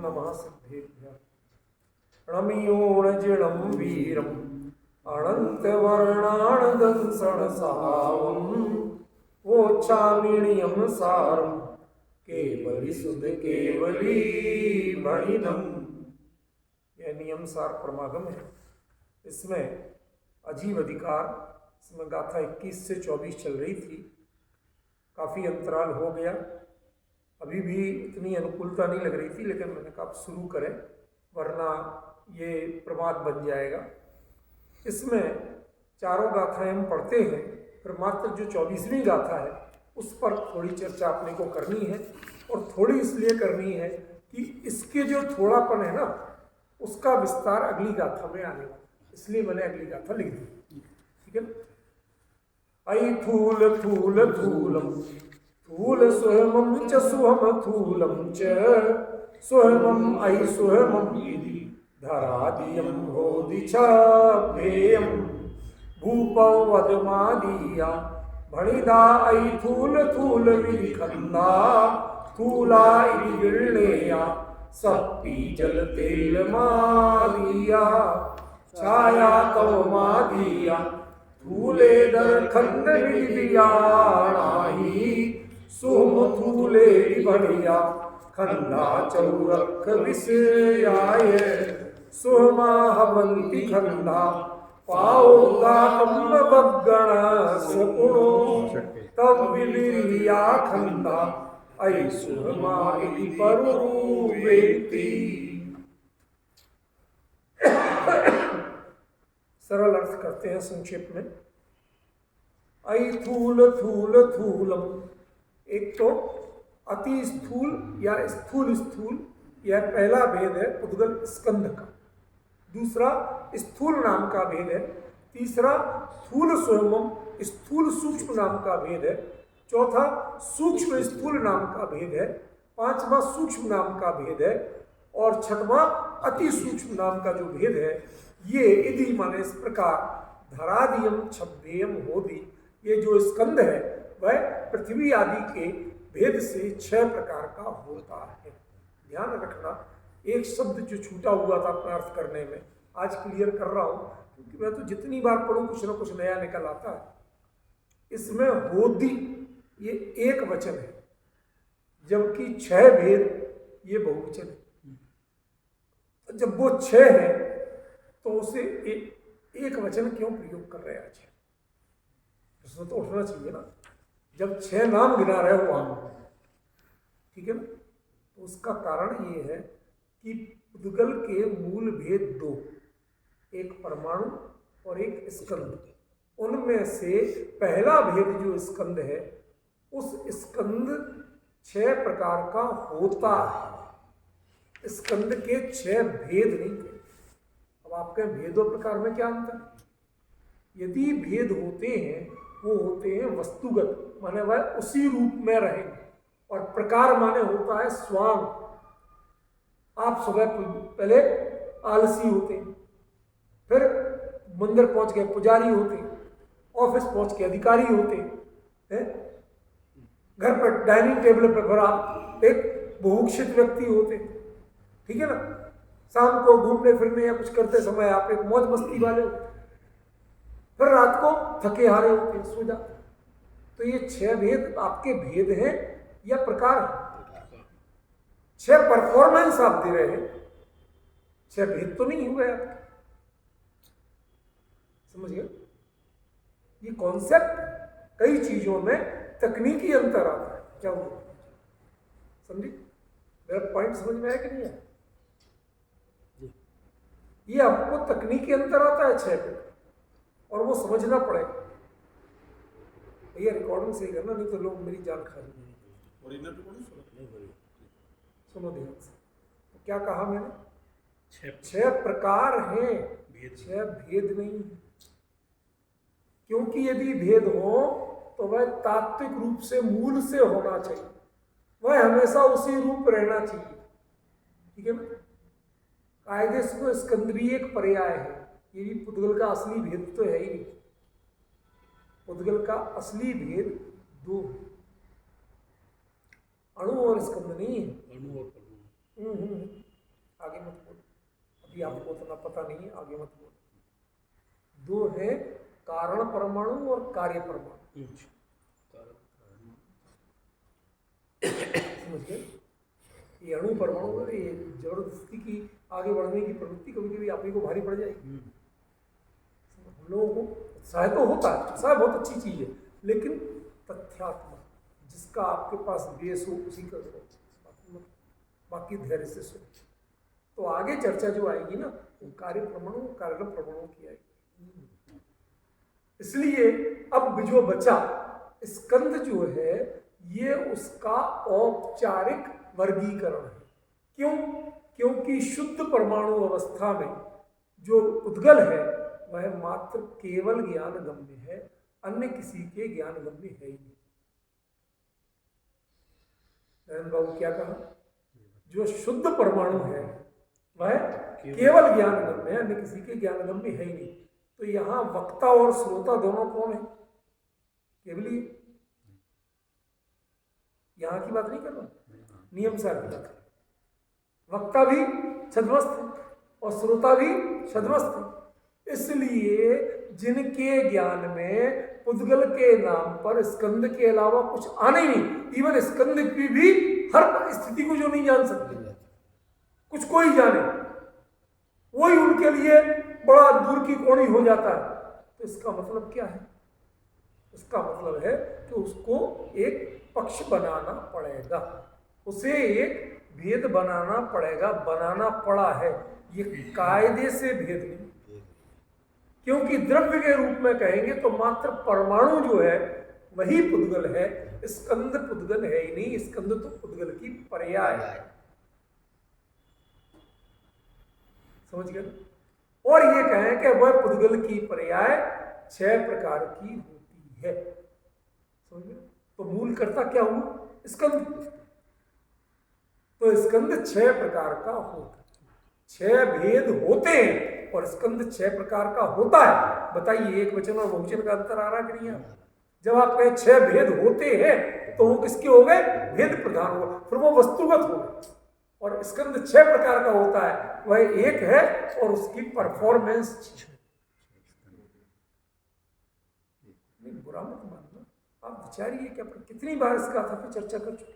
नमः सिद्धेभ्यः। णमियोणजिणं वीरम् अनन्तवर्णाणदंसणसहावं वोच्छामिणीयं सारं केवली सुध केवली मणिनम। यह नियम सार प्रमागम है। इसमें अजीब अधिकार, इसमें गाथा 21 से 24 चल रही थी। काफ़ी अंतराल हो गया, अभी भी इतनी अनुकूलता नहीं लग रही थी, लेकिन मैंने कहा शुरू करें वरना ये प्रमाद बन जाएगा। इसमें चारों गाथाएं हम पढ़ते हैं, फिर मात्र जो 24वीं गाथा है उस पर थोड़ी चर्चा अपने को करनी है। और थोड़ी इसलिए करनी है कि इसके जो थोड़ापन है ना, उसका विस्तार अगली गाथा में आने वाला, इसलिए मैंने अगली गाथा लिख दी। ठीक है ना। ऐ थूल थूल थूलम थूल सुहमं च सुहम थूलम च सुहमं ऐ सुहमं इति धरादियं होदिचाभेयं भूपौ वदमादीया भणिदा ऐ थूल थूल विधिखंदा थूला इति विल्लेया सप्पी जल तेल मादिया छाया तव मादिया थूले दर खंड विदियाणाही सुम थूले बढ़िया खंडा चौरख विषयाय सुमा हवंती खंडा पाओ गाकम बगण सपुणो तब विलिया खंडा ऐ सुमा इति परुवेति। सरल अर्थ करते हैं संक्षेप में। ऐ थूल थूल थूलम, एक तो अति स्थूल या स्थूल स्थूल, यह पहला भेद है पुद्गल स्कंद का। दूसरा स्थूल नाम का भेद है। तीसरा स्थूल स्वयं स्थूल सूक्ष्म नाम का भेद है। चौथा सूक्ष्म स्थूल नाम का भेद है। पांचवा सूक्ष्म नाम का भेद है। और छठवां अति सूक्ष्म नाम का जो भेद है, ये यदि माने इस प्रकार धरादियम छब्बेयम होदी, ये जो स्कंद है वह पृथ्वी आदि के भेद से 6 प्रकार का होता है। ध्यान रखना, एक शब्द जो छूटा हुआ था प्रार्थ करने में, आज क्लियर कर रहा हूं, क्योंकि मैं तो जितनी बार पढ़ूं कुछ ना कुछ नया निकल आता है। इसमें होदी ये एक वचन है, जबकि 6 भेद ये बहुवचन है। जब वो 6 है तो उसे एक वचन क्यों प्रयोग कर रहे हैं आज? प्रश्न तो उठना चाहिए ना, जब 6 नाम गिना रहे हो वहां, ठीक है ना। तो उसका कारण ये है कि पुद्गल के मूल भेद 2, एक परमाणु और एक स्कंद। उनमें से पहला भेद जो स्कंद है, उस स्कंद 6 प्रकार का होता है। स्कंद के 6 भेद नहीं थे। अब आपके भेद और प्रकार में क्या अंतर? यदि भेद होते हैं वो होते हैं वस्तुगत, माने वह उसी रूप में रहेंगे। और प्रकार माने होता है स्वांग। आप सुबह पहले आलसी होते हैं, फिर मंदिर पहुंच गए पुजारी होते हैं, ऑफिस पहुंच के अधिकारी होते हैं, घर पर डाइनिंग टेबल पर फिर आप एक बुभुक्षित व्यक्ति होते हैं, ठीक है ना। शाम को घूमने फिरने या कुछ करते समय आप एक मौज मस्ती वाले होते, फिर रात को थके हारे होते हैं, सो जाते। तो ये 6 भेद आपके भेद हैं या प्रकार है? 6 परफॉर्मेंस आप दे रहे हैं, 6 भेद तो नहीं हुए आप। समझ गए? ये कॉन्सेप्ट कई चीजों में तकनीकी अंतर आता है। क्या हुआ? समझे? मेरा पॉइंट समझ में आया कि नहीं आया? ये आपको तकनीकी अंतर आता है 6 पे, और वो समझना पड़ेगा। भैया रिकॉर्डिंग सही करना, नहीं तो लोग मेरी जान खा लेंगे। सुनो ध्यान से। तो क्या कहा मैंने? 6 प्रकार हैं, 6 भेद नहीं। क्योंकि यदि भेद हो तो वह तात्विक रूप से मूल से होना चाहिए, वह हमेशा उसी रूप रहना चाहिए, ठीक है ना। कायदे से तो स्कंद भी एक पर्याय है, ये भी पुद्गल का असली भेद तो है ही नहीं। पुद्गल का असली भेद 2, अणु और स्कंद नहीं है। कि आपको उतना पता नहीं है, आगे मत बोलो। दो है कारण परमाणु और कार्य परमाणु। समझ गए? ये अणु परमाणु, ये जबरदस्ती की आगे बढ़ने की प्रवृत्ति कभी कभी आप ही को भारी पड़ जाएगी। हम लोगों को उत्साह तो होता है, उत्साह बहुत अच्छी चीज है, लेकिन तथ्यात्मक जिसका आपके पास बेस हो उसी का करो, बाकी धैर्य से सुनो। तो आगे चर्चा जो आएगी ना, वो कार्य परमाणु और कारण परमाणु की आएगी। इसलिए अब जो बचा स्कंद जो है, ये उसका औपचारिक वर्गीकरण है। क्यों? क्योंकि शुद्ध परमाणु अवस्था में जो उद्गल है वह मात्र केवल ज्ञान गम्य है, अन्य किसी के ज्ञान गम्य है ही नहीं। नरेंद्र बाबू क्या कहा? जो शुद्ध परमाणु है वह केवल ज्ञान गम्य है, अन्य किसी के ज्ञान गम्य है ही नहीं। तो यहां वक्ता और श्रोता दोनों कौन है? केवल यहां की बात नहीं कर रहा, नियम सार की बात। वक्ता भी छद्मस्त है और श्रोता भी छद्मस्त है। इसलिए जिनके ज्ञान में पुद्गल के नाम पर स्कंद के अलावा कुछ आने नहीं, इवन स्कंद की भी हर स्थिति को जो नहीं जान सकते, कुछ कोई जाने, वही उनके लिए बड़ा दूर की कोणी हो जाता है। तो इसका मतलब क्या है? इसका मतलब है कि उसको एक पक्ष बनाना पड़ेगा, उसे एक भेद बनाना पड़ेगा, बनाना पड़ा है। ये कायदे से भेद नहीं, क्योंकि द्रव्य के रूप में कहेंगे तो मात्र परमाणु जो है वही पुद्गल है, स्कंद पुद्गल है ही नहीं। स्कंद तो पुद्गल की पर्याय है। समझ गए? और ये कहें कि वह पुद्गल की पर्याय 6 प्रकार की होती है। समझ गए? तो मूल कर्ता क्या हुआ? स्कंद। तो स्कंद 6 प्रकार का होता है, 6 भेद होते हैं और स्कंद 6 प्रकार का होता है। बताइए, एक वचन और बहुवचन का अंतर आ रहा कि नहीं? जब आप कहें 6 भेद होते हैं तो वो किसके हो गए? भेद प्रधान हुआ, फिर वो वस्तुगत हो गए। और स्कंद 6 प्रकार का होता है, वह एक है और उसकी परफॉर्मेंस नहीं। बुरा मत मानना, आप विचारिए क्या कितनी बार इसका था फिर चर्चा कर चुके।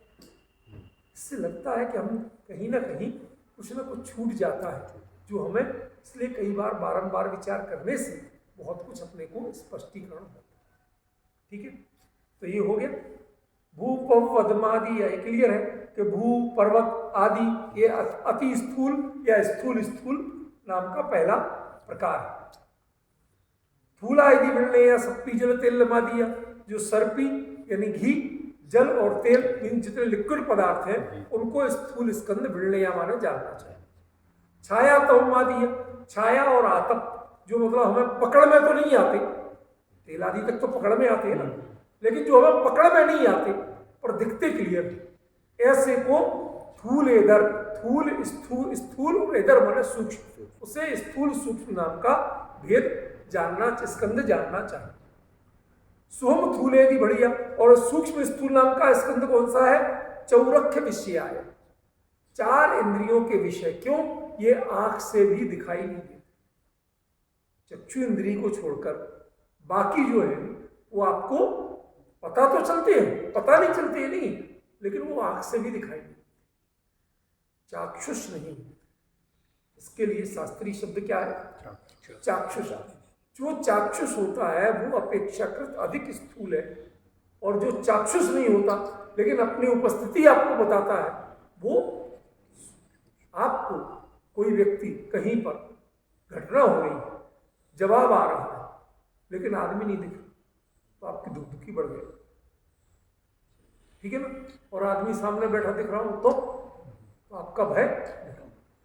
इससे लगता है कि हम कहीं ना कहीं कुछ ना कुछ छूट जाता है जो हमें, इसलिए कई बार बारंबार विचार करने से बहुत कुछ अपने को स्पष्टीकरण होता है। ठीक है, तो ये हो गया भू पवदमादि। यह क्लियर है कि भू पर्वत आदि ये अति स्थूल या स्थूल स्थूल नाम का पहला प्रकार है। थूला यदि मिलने या सप्पी जल तेल लमादिया, जो सर्पी यानी घी, जल और तेल, इन जितने लिक्विड पदार्थ हैं उनको स्थूल स्कंद भिड़ने माने जानना चाहिए। छाया तवमादिया, छाया और आतप, जो मतलब हमें पकड़ में तो नहीं आते, तेल आदि तक तो पकड़ में आते हैं ना, लेकिन जो हमें पकड़ में नहीं आते पर दिखते क्लियर, ऐसे को थूल एदर, थूल स्थूल और एदर माने सूक्ष्म, उसे स्थूल सूक्ष्म नाम का भेद जानना, स्कंद जानना चाहिए। सोम थूलेगी बढ़िया। और सूक्ष्म स्थूल नाम का स्कंद कौन सा है? चौरख्य विषय है, 4 इंद्रियों के विषय। क्यों? ये आंख से भी दिखाई नहीं देते, चक्षु इंद्रिय को छोड़कर बाकी जो है वो आपको पता तो चलते हैं, पता नहीं चलते हैं नहीं, लेकिन वो आंख से भी दिखाई नहीं, चाक्षुष नहीं। इसके लिए शास्त्रीय शब्द क्या है? चाक्षुष। जो चाक्षुष होता है वो अपेक्षाकृत अधिक स्थूल है, और जो चाक्षुष नहीं होता लेकिन अपनी उपस्थिति आपको बताता है, वो आपको कोई व्यक्ति कहीं पर घटना हो रही है, जवाब आ रहा है, लेकिन आदमी नहीं दिख रहा, तो आपकी दुखी बढ़ गई। ठीक है ना? और आदमी सामने बैठा दिख रहा हो तो आपका भय।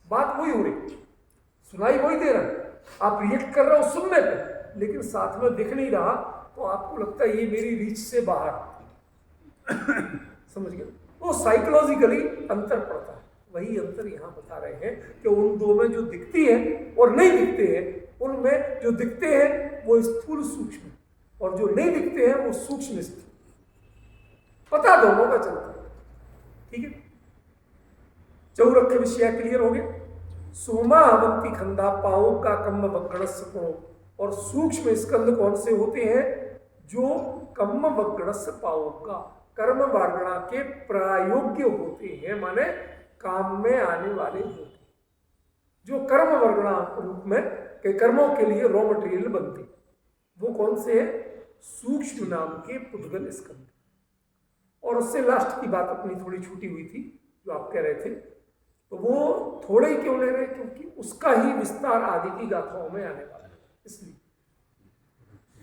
बात वही हो रही, सुनाई वही दे रहा है, आप रिएक्ट कर रहे हो सुनने पे, लेकिन साथ में दिख नहीं रहा, तो आपको लगता है ये मेरी रीच से बाहर। समझ गए? वो साइकोलॉजिकली अंतर पड़ता है। वही अंतर यहाँ बता रहे हैं कि उन दो में जो दिखती है और नहीं दिखते हैं, उनमें जो दिखते हैं वो स्थूल सूक्ष्म, और जो नहीं दिखते हैं वो सूक्ष्म स्थूल। पता दोनों का चलता है। ठीक है? चौरख्य विषय क्लियर हो गया। सोमा अवंती खंदा पाओ का कम्म वक्रणस्य को। और सूक्ष्म स्कंद कौन से होते हैं? जो कम्म वक्रणस्य पाओ का कर्म वर्गणा के प्रायोग्य होते हैं, माने काम में आने वाले होते हैं, जो कर्म वर्गणा रूप में के कर्मों के लिए रॉ मटेरियल बनते, वो कौन से हैं? सूक्ष्म नाम के पुद्गल स्कंद। और उससे लास्ट की बात अपनी थोड़ी छूटी हुई थी, जो आप कह रहे थे, तो वो थोड़े ही क्यों ले रहे? क्योंकि उसका ही विस्तार आदि की गाथाओं में आने वाला है, इसलिए।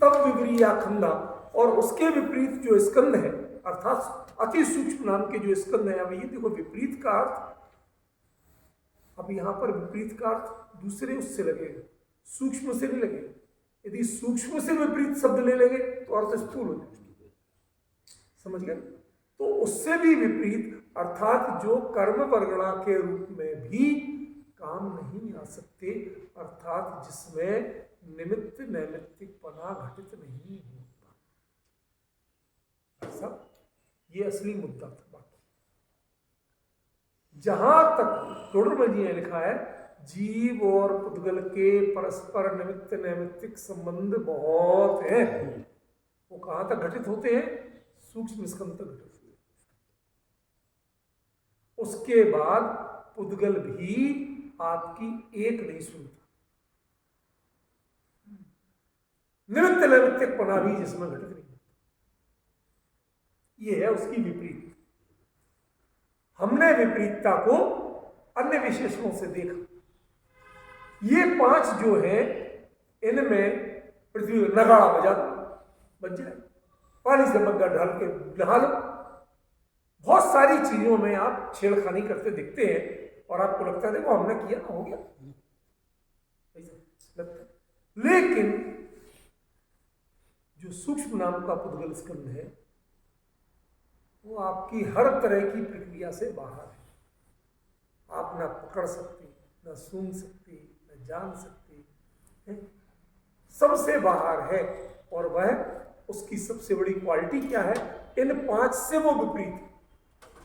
तब विवरिया खंदा, और उसके विपरीत जो स्कंद है, अर्थात अति सूक्ष्म नाम के जो स्कंद है। अब ये देखो, विपरीत का अर्थ, अब यहां पर विपरीत का अर्थ दूसरे उससे लगेगा, सूक्ष्म से नहीं लगेगा। यदि सूक्ष्म से विपरीत शब्द ले लेंगे तो अर्थ स्थूल हो जाएगा, समझ गए? तो उससे भी विपरीत, अर्थात जो कर्म वर्गणा के रूप में भी काम नहीं आ सकते, अर्थात जिसमें निमित्त नैमित्तिकपना घटित नहीं होता, ऐसा ये असली मुद्दा था। बाकी जहां तक टोडरमल जी ने लिखा है, जीव और पुद्गल के परस्पर निमित्त नैमित्तिक संबंध बहुत है, वो कहां तक घटित होते हैं? सूक्ष्म स्कंद तक घटित होते हैं। उसके बाद पुद्गल भी आपकी एक नहीं सुनता, निमित्त नैमित्तिकपना भी जिसमें घटित नहीं होता। ये है उसकी विपरीत। हमने विपरीतता को अन्य विशेषणों से देखा। ये 5 जो है, इनमें पृथ्वी नगाड़ा बजा दो, बज जाए, पानी से मग्गा ढाल के नहा लो, बहुत सारी चीजों में आप छेड़खानी करते दिखते हैं, और आपको लगता है देखो हमने किया ना, हो गया, ऐसा लगता है। लेकिन जो सूक्ष्म नाम का पुद्गल स्कंद है, वो आपकी हर तरह की प्रक्रिया से बाहर है। आप ना पकड़ सकते, ना सूंघ सकते, ना जान सकते, सबसे बाहर है। और वह उसकी सबसे बड़ी क्वालिटी क्या है? इन 5 से वो विपरीत है,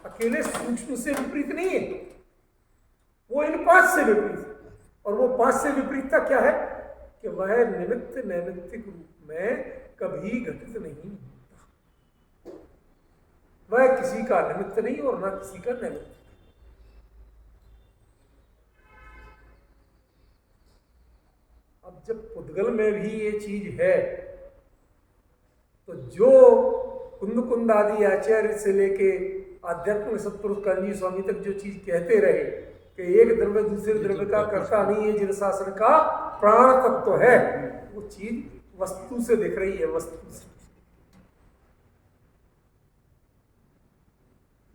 अकेले सूक्ष्म से विपरीत नहीं है, वो इन 5 से विपरीत है। और वो 5 से विपरीतता क्या है? कि वह निमित्त नैमित्तिक रूप में कभी घटित नहीं होता, वह किसी का निमित्त नहीं और ना किसी का नैमित्त। अब जब पुद्गल में भी ये चीज है, तो जो कुंद कुंद आदि आचार्य से लेके आध्यात्मिक सत्पुरुष कांजी स्वामी तक जो चीज कहते रहे कि एक द्रव्य दूसरे द्रव्य का कर्ता नहीं है, जिन शासन का प्राण तत्व है, वो चीज वस्तु से दिख रही है, वस्तु से,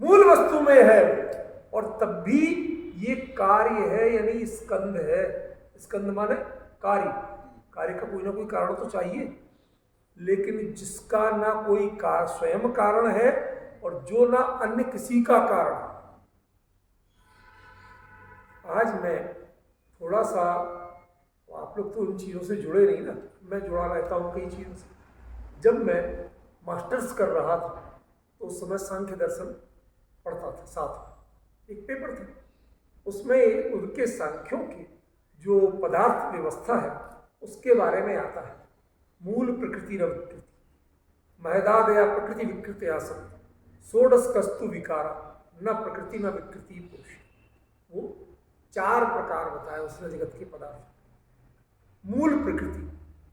मूल वस्तु में है। और तब भी ये कार्य है, यानी स्कंद है। स्कंद माने कार्य, कार्य का कोई ना कोई कारण तो चाहिए, लेकिन जिसका ना कोई स्वयं कारण है और जो ना अन्य किसी का कारण। आज मैं थोड़ा सा, आप लोग तो उन चीज़ों से जुड़े नहीं ना, मैं जुड़ा रहता हूँ कई चीज़ों से। जब मैं मास्टर्स कर रहा था तो उस समय सांख्य दर्शन पढ़ता था, साथ एक पेपर था, उसमें उनके सांख्यों की जो पदार्थ व्यवस्था है उसके बारे में आता है। मूल प्रकृति न विकृति, महदाद या प्रकृति विकृति आसक्त, षोडश कस्तु विकारा, न प्रकृति न विकृति पुरुष। वो 4 प्रकार बताए उसने जगत के पदार्थ। मूल प्रकृति,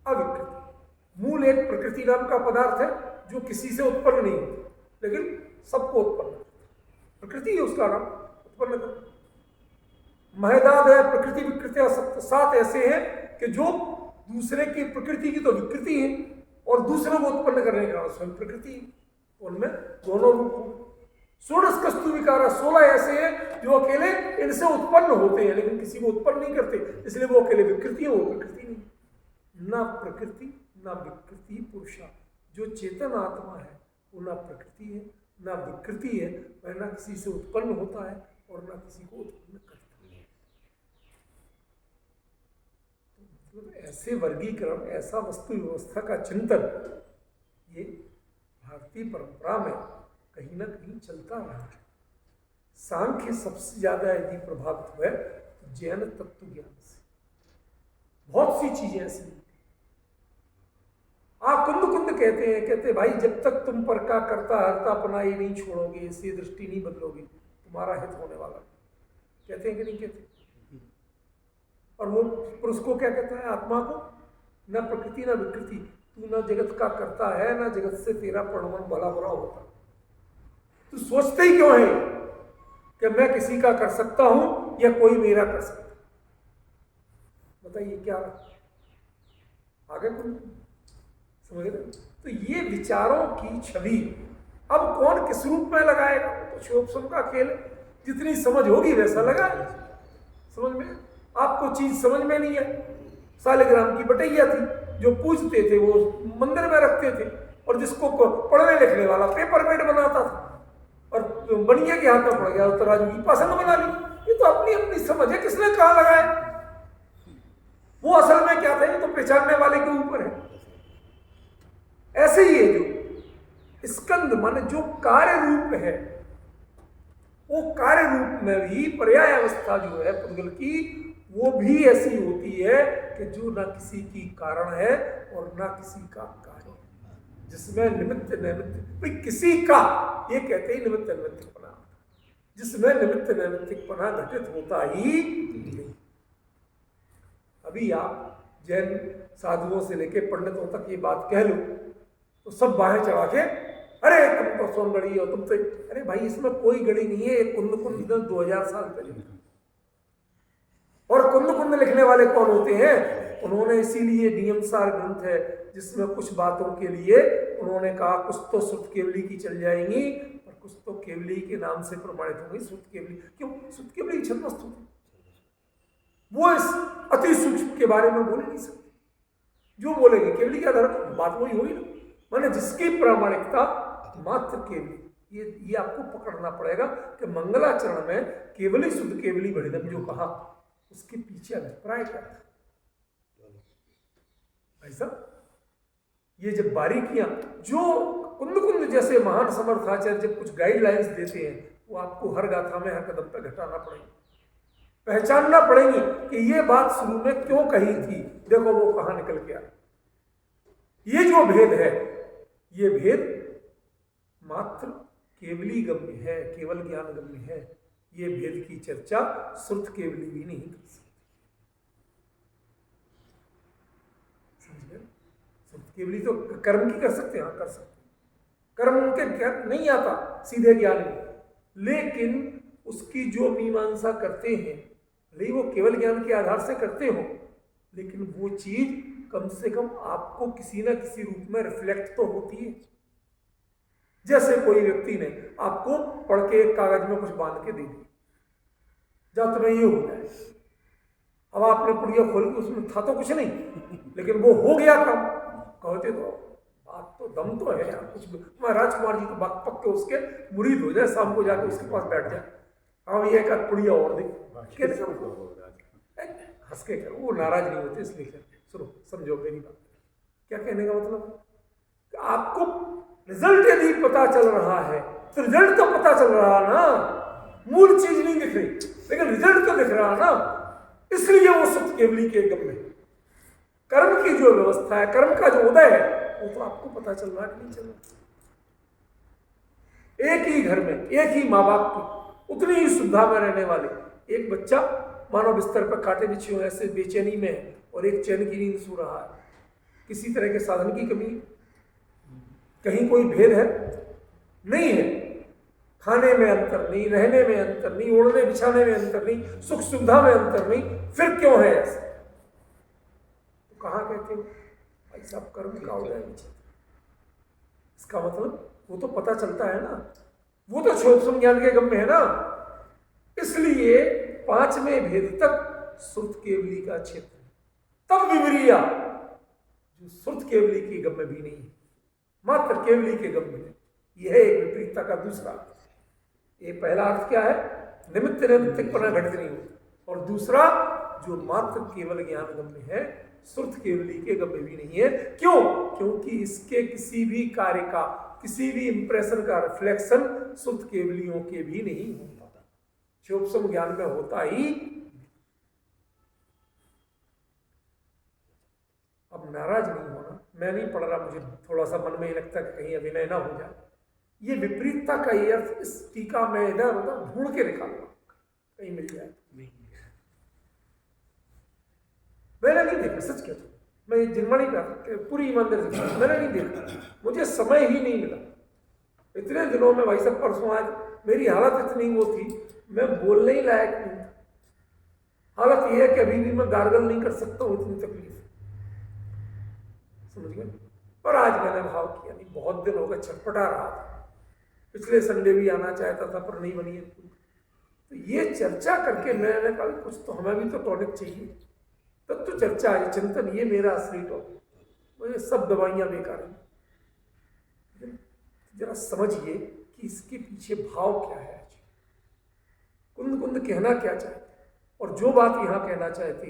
अविकृति। मूल एक प्रकृति नाम का पदार्थ है जो किसी से उत्पन्न नहीं होता, लेकिन सबको उत्पन्न करता है, प्रकृति है उसका नाम, उत्पन्न करता। महदाद है प्रकृति विकृति आसक्त, 7 ऐसे हैं कि जो दूसरे की प्रकृति की तो विकृति है और दूसरे को उत्पन्न करने का स्वयं प्रकृति है, उनमें दोनों रूप। षोडश कस्तु विकारा, 16 ऐसे हैं जो अकेले इनसे उत्पन्न होते हैं लेकिन किसी को उत्पन्न नहीं करते, इसलिए वो अकेले विकृति है, वो प्रकृति नहीं। ना प्रकृति ना विकृति पुरुषा, जो चेतन आत्मा है वो ना प्रकृति है ना विकृति है, वह ना किसी से उत्पन्न होता है और ना किसी को उत्पन्न करता है। ऐसे वर्गीकरण, ऐसा वस्तु व्यवस्था का चिंतन ये भारतीय परंपरा में कहीं ना कहीं चलता रहा है। सांख्य सबसे ज्यादा यदि प्रभावित हुए तो जैन तत्व ज्ञान से। बहुत सी चीजें ऐसी आप कुंद कहते हैं भाई जब तक तुम पर का करता हरता अपना ये नहीं छोड़ोगे, इससे दृष्टि नहीं बदलोगे, तुम्हारा हित होने वाला। कहते हैं कि नहीं कहते? और वो पुरुष को क्या कहता है? आत्मा को न प्रकृति न विकृति, तू न जगत का करता है न जगत से तेरा परिणमन भला बुरा होता। तू सोचते ही क्यों है कि मैं किसी का कर सकता हूं या कोई मेरा कर सकता? बताइए क्या आगे कुछ समझ रहे? तो ये विचारों की छवि अब कौन किस रूप में लगाएगा? तो शोभसम का खेल, जितनी समझ होगी वैसा लगाए। समझ में आपको चीज समझ में नहीं है। सालिग्राम की बटैया थी, जो पूजते थे वो मंदिर में रखते थे, और जिसको पढ़ने लिखने वाला पेपर वेट बनाता था, और बनिया के हाथ में पड़ गया, तराजू की पसंद बना ली। ये तो अपनी अपनी समझ है, किसने कहा लगाए। वो असल में क्या था ये तो पहचानने वाले के ऊपर है। ऐसे ही है जो स्कंद माने जो कार्य रूप है, वो कार्य रूप में भी पर्याय अवस्था जो है पुद्गल की, वो भी ऐसी होती है कि जो ना किसी की कारण है और ना किसी का कार्य, जिसमें निमित्त नैमित्तिक किसी का, ये कहते ही निमित्त नैमित्तिकपना, जिसमें निमित्त नैमित्तिकपना घटित होता ही नहीं। अभी आप जैन साधुओं से लेके पंडितों तक ये बात कह लो तो सब बाहें चढ़ा के, अरे तुम तो सोनगढ़ी हो, तुम तो, अरे भाई इसमें कोई गढ़ी नहीं है। कुंद 2000 साल पहले। और कुंद लिखने वाले कौन होते हैं? उन्होंने इसीलिए नियमसार ग्रंथ है जिसमें कुछ बातों के लिए उन्होंने कहा कुछ तो श्रुत केवली की चल जाएंगी और कुछ तो केवली के नाम से प्रमाणित होंगी। श्रुत केवली क्यों? श्रुत केवली छद्मस्तु थी, वो इस अति सूक्ष्म के बारे में बोल नहीं सकते। जो बोलेंगे केवली के आधार पर बात वही होगी ना, माने जिसकी प्रामाणिकता मात्र केवली। ये आपको पकड़ना पड़ेगा कि मंगलाचरण में केवली शुद्ध केवली बढ़िदम जो कहा, उसके पीछे अभिप्राय क्या था ऐसा। ये जब बारीकियां जो कुंद जैसे महान समर्थाचार्य जब कुछ गाइडलाइंस देते हैं, वो आपको हर गाथा में हर कदम पे घटाना पड़ेगा, पहचानना पड़ेगी कि ये बात शुरू में क्यों कही थी। देखो वो कहां निकल के आया। ये जो भेद है, ये भेद मात्र केवली गम्य है, केवल ज्ञान गम्य है। ये भेद की चर्चा श्रुत केवली भी नहीं कर सकती। समझ गए? श्रुत केवली तो कर्म की कर सकते हैं, हाँ कर सकते हैं, कर्म उनके नहीं आता सीधे ज्ञान में, लेकिन उसकी जो मीमांसा करते हैं, भले वो केवल ज्ञान के आधार से करते हो, लेकिन वो चीज कम से कम आपको किसी न किसी रूप में रिफ्लेक्ट तो होती है। जैसे कोई व्यक्ति ने आपको पढ़ के एक कागज में कुछ बांध के दे दी, जब तुम्हें ये हो जाए, अब आपने पुड़िया खोल के उसमें था तो कुछ नहीं, लेकिन वो हो गया काम। कहते तो बात तो दम तो है यार, कुछ राजकुमार जी तो बात पक्के उसके मुरीद हो जाए, शाम को जाके उसके पास बैठ जाए, हाँ ये एक पुड़िया और दे, हंस के करो, वो नाराज नहीं होते इसलिए कर। सुनो समझो मेरी बात, क्या कहने का मतलब, आपको रिजल्ट यदि पता चल रहा है तो रिजल्ट तो पता चल रहा ना, मूल चीज नहीं दिख रही, लेकिन रिजल्ट तो दिख रहा ना, इसलिए वो शुद्ध केवली के गम में कर्म की जो व्यवस्था है, कर्म का जो उदय है, वो तो आपको पता चल रहा है कि नहीं चल रहा। एक ही घर में एक ही माँ बाप की उतनी ही सुविधा में रहने वाले एक बच्चा मानो बिस्तर पर कांटे बिछे हुए ऐसे बेचैनी में है, और एक चैन की नींद सो रहा है। किसी तरह के साधन की कमी, कहीं कोई भेद है नहीं है, खाने में अंतर नहीं, रहने में अंतर नहीं, ओढ़ने बिछाने में अंतर नहीं, सुख सुविधा में अंतर नहीं, फिर क्यों है ऐसा? तो कहाँ कहते हो भाई साहब कर्म का उदय विचित्र। इसका मतलब वो तो पता चलता है ना, वो तो क्षोभ ज्ञान के गम में है ना, इसलिए पांचवें भेद तक श्रुत केवली का क्षेत्र, तब विवरिया जो श्रुत केवली के गम में भी नहीं है, मात्र केवली के गम में। यह एक विपरीतता का दूसरा अर्थ। ये पहला अर्थ क्या है? निमित्त नैमित्तिकपना घटित नहीं होता, और दूसरा जो मात्र केवल ज्ञान गम में है, श्रुत केवली के गम में भी नहीं है। क्यों? क्योंकि इसके किसी भी कार्य का, किसी भी इंप्रेशन का रिफ्लेक्शन श्रुत केवलियों के भी नहीं होता, क्षोभसम ज्ञान में होता ही। नाराज नहीं होना, मैं नहीं पढ़ रहा, मुझे थोड़ा सा मन में ही लगता है कि कहीं अभिनय ना हो जाए, ये विपरीतता का ये अर्थ इस टीका में इधर उधर ढूंढ के निकालना कहीं मिल जाए। मैंने नहीं देखा, सच कहता हूं, मैं ये जिनवाणी पे पूरी ईमानदारी से, मैंने नहीं देखा, मुझे समय ही नहीं मिला। इतने दिनों में भाई साहब, परसों आज मेरी हालत इतनी वो थी, मैं बोलने ही लायक नहीं था। हालत यह है कि अभी भी मैं गार्गल नहीं कर सकता हूँ, इतनी तकलीफ, समझ गए। पर आज मैंने भाव किया, नहीं बहुत दिन हो गए, छटपटा रहा था, पिछले संडे भी आना चाहता था पर नहीं बनी है। तो ये चर्चा करके मैंने कहा कुछ तो हमें भी तो टॉनिक चाहिए, तब तो चर्चा है, चिंतन, ये मेरा असली टॉपिक, मुझे सब दवाइयाँ बेकार हैं। जरा समझिए कि इसके पीछे भाव क्या है, कुंद कुंद कहना क्या चाहते, और जो बात यहाँ कहना चाहते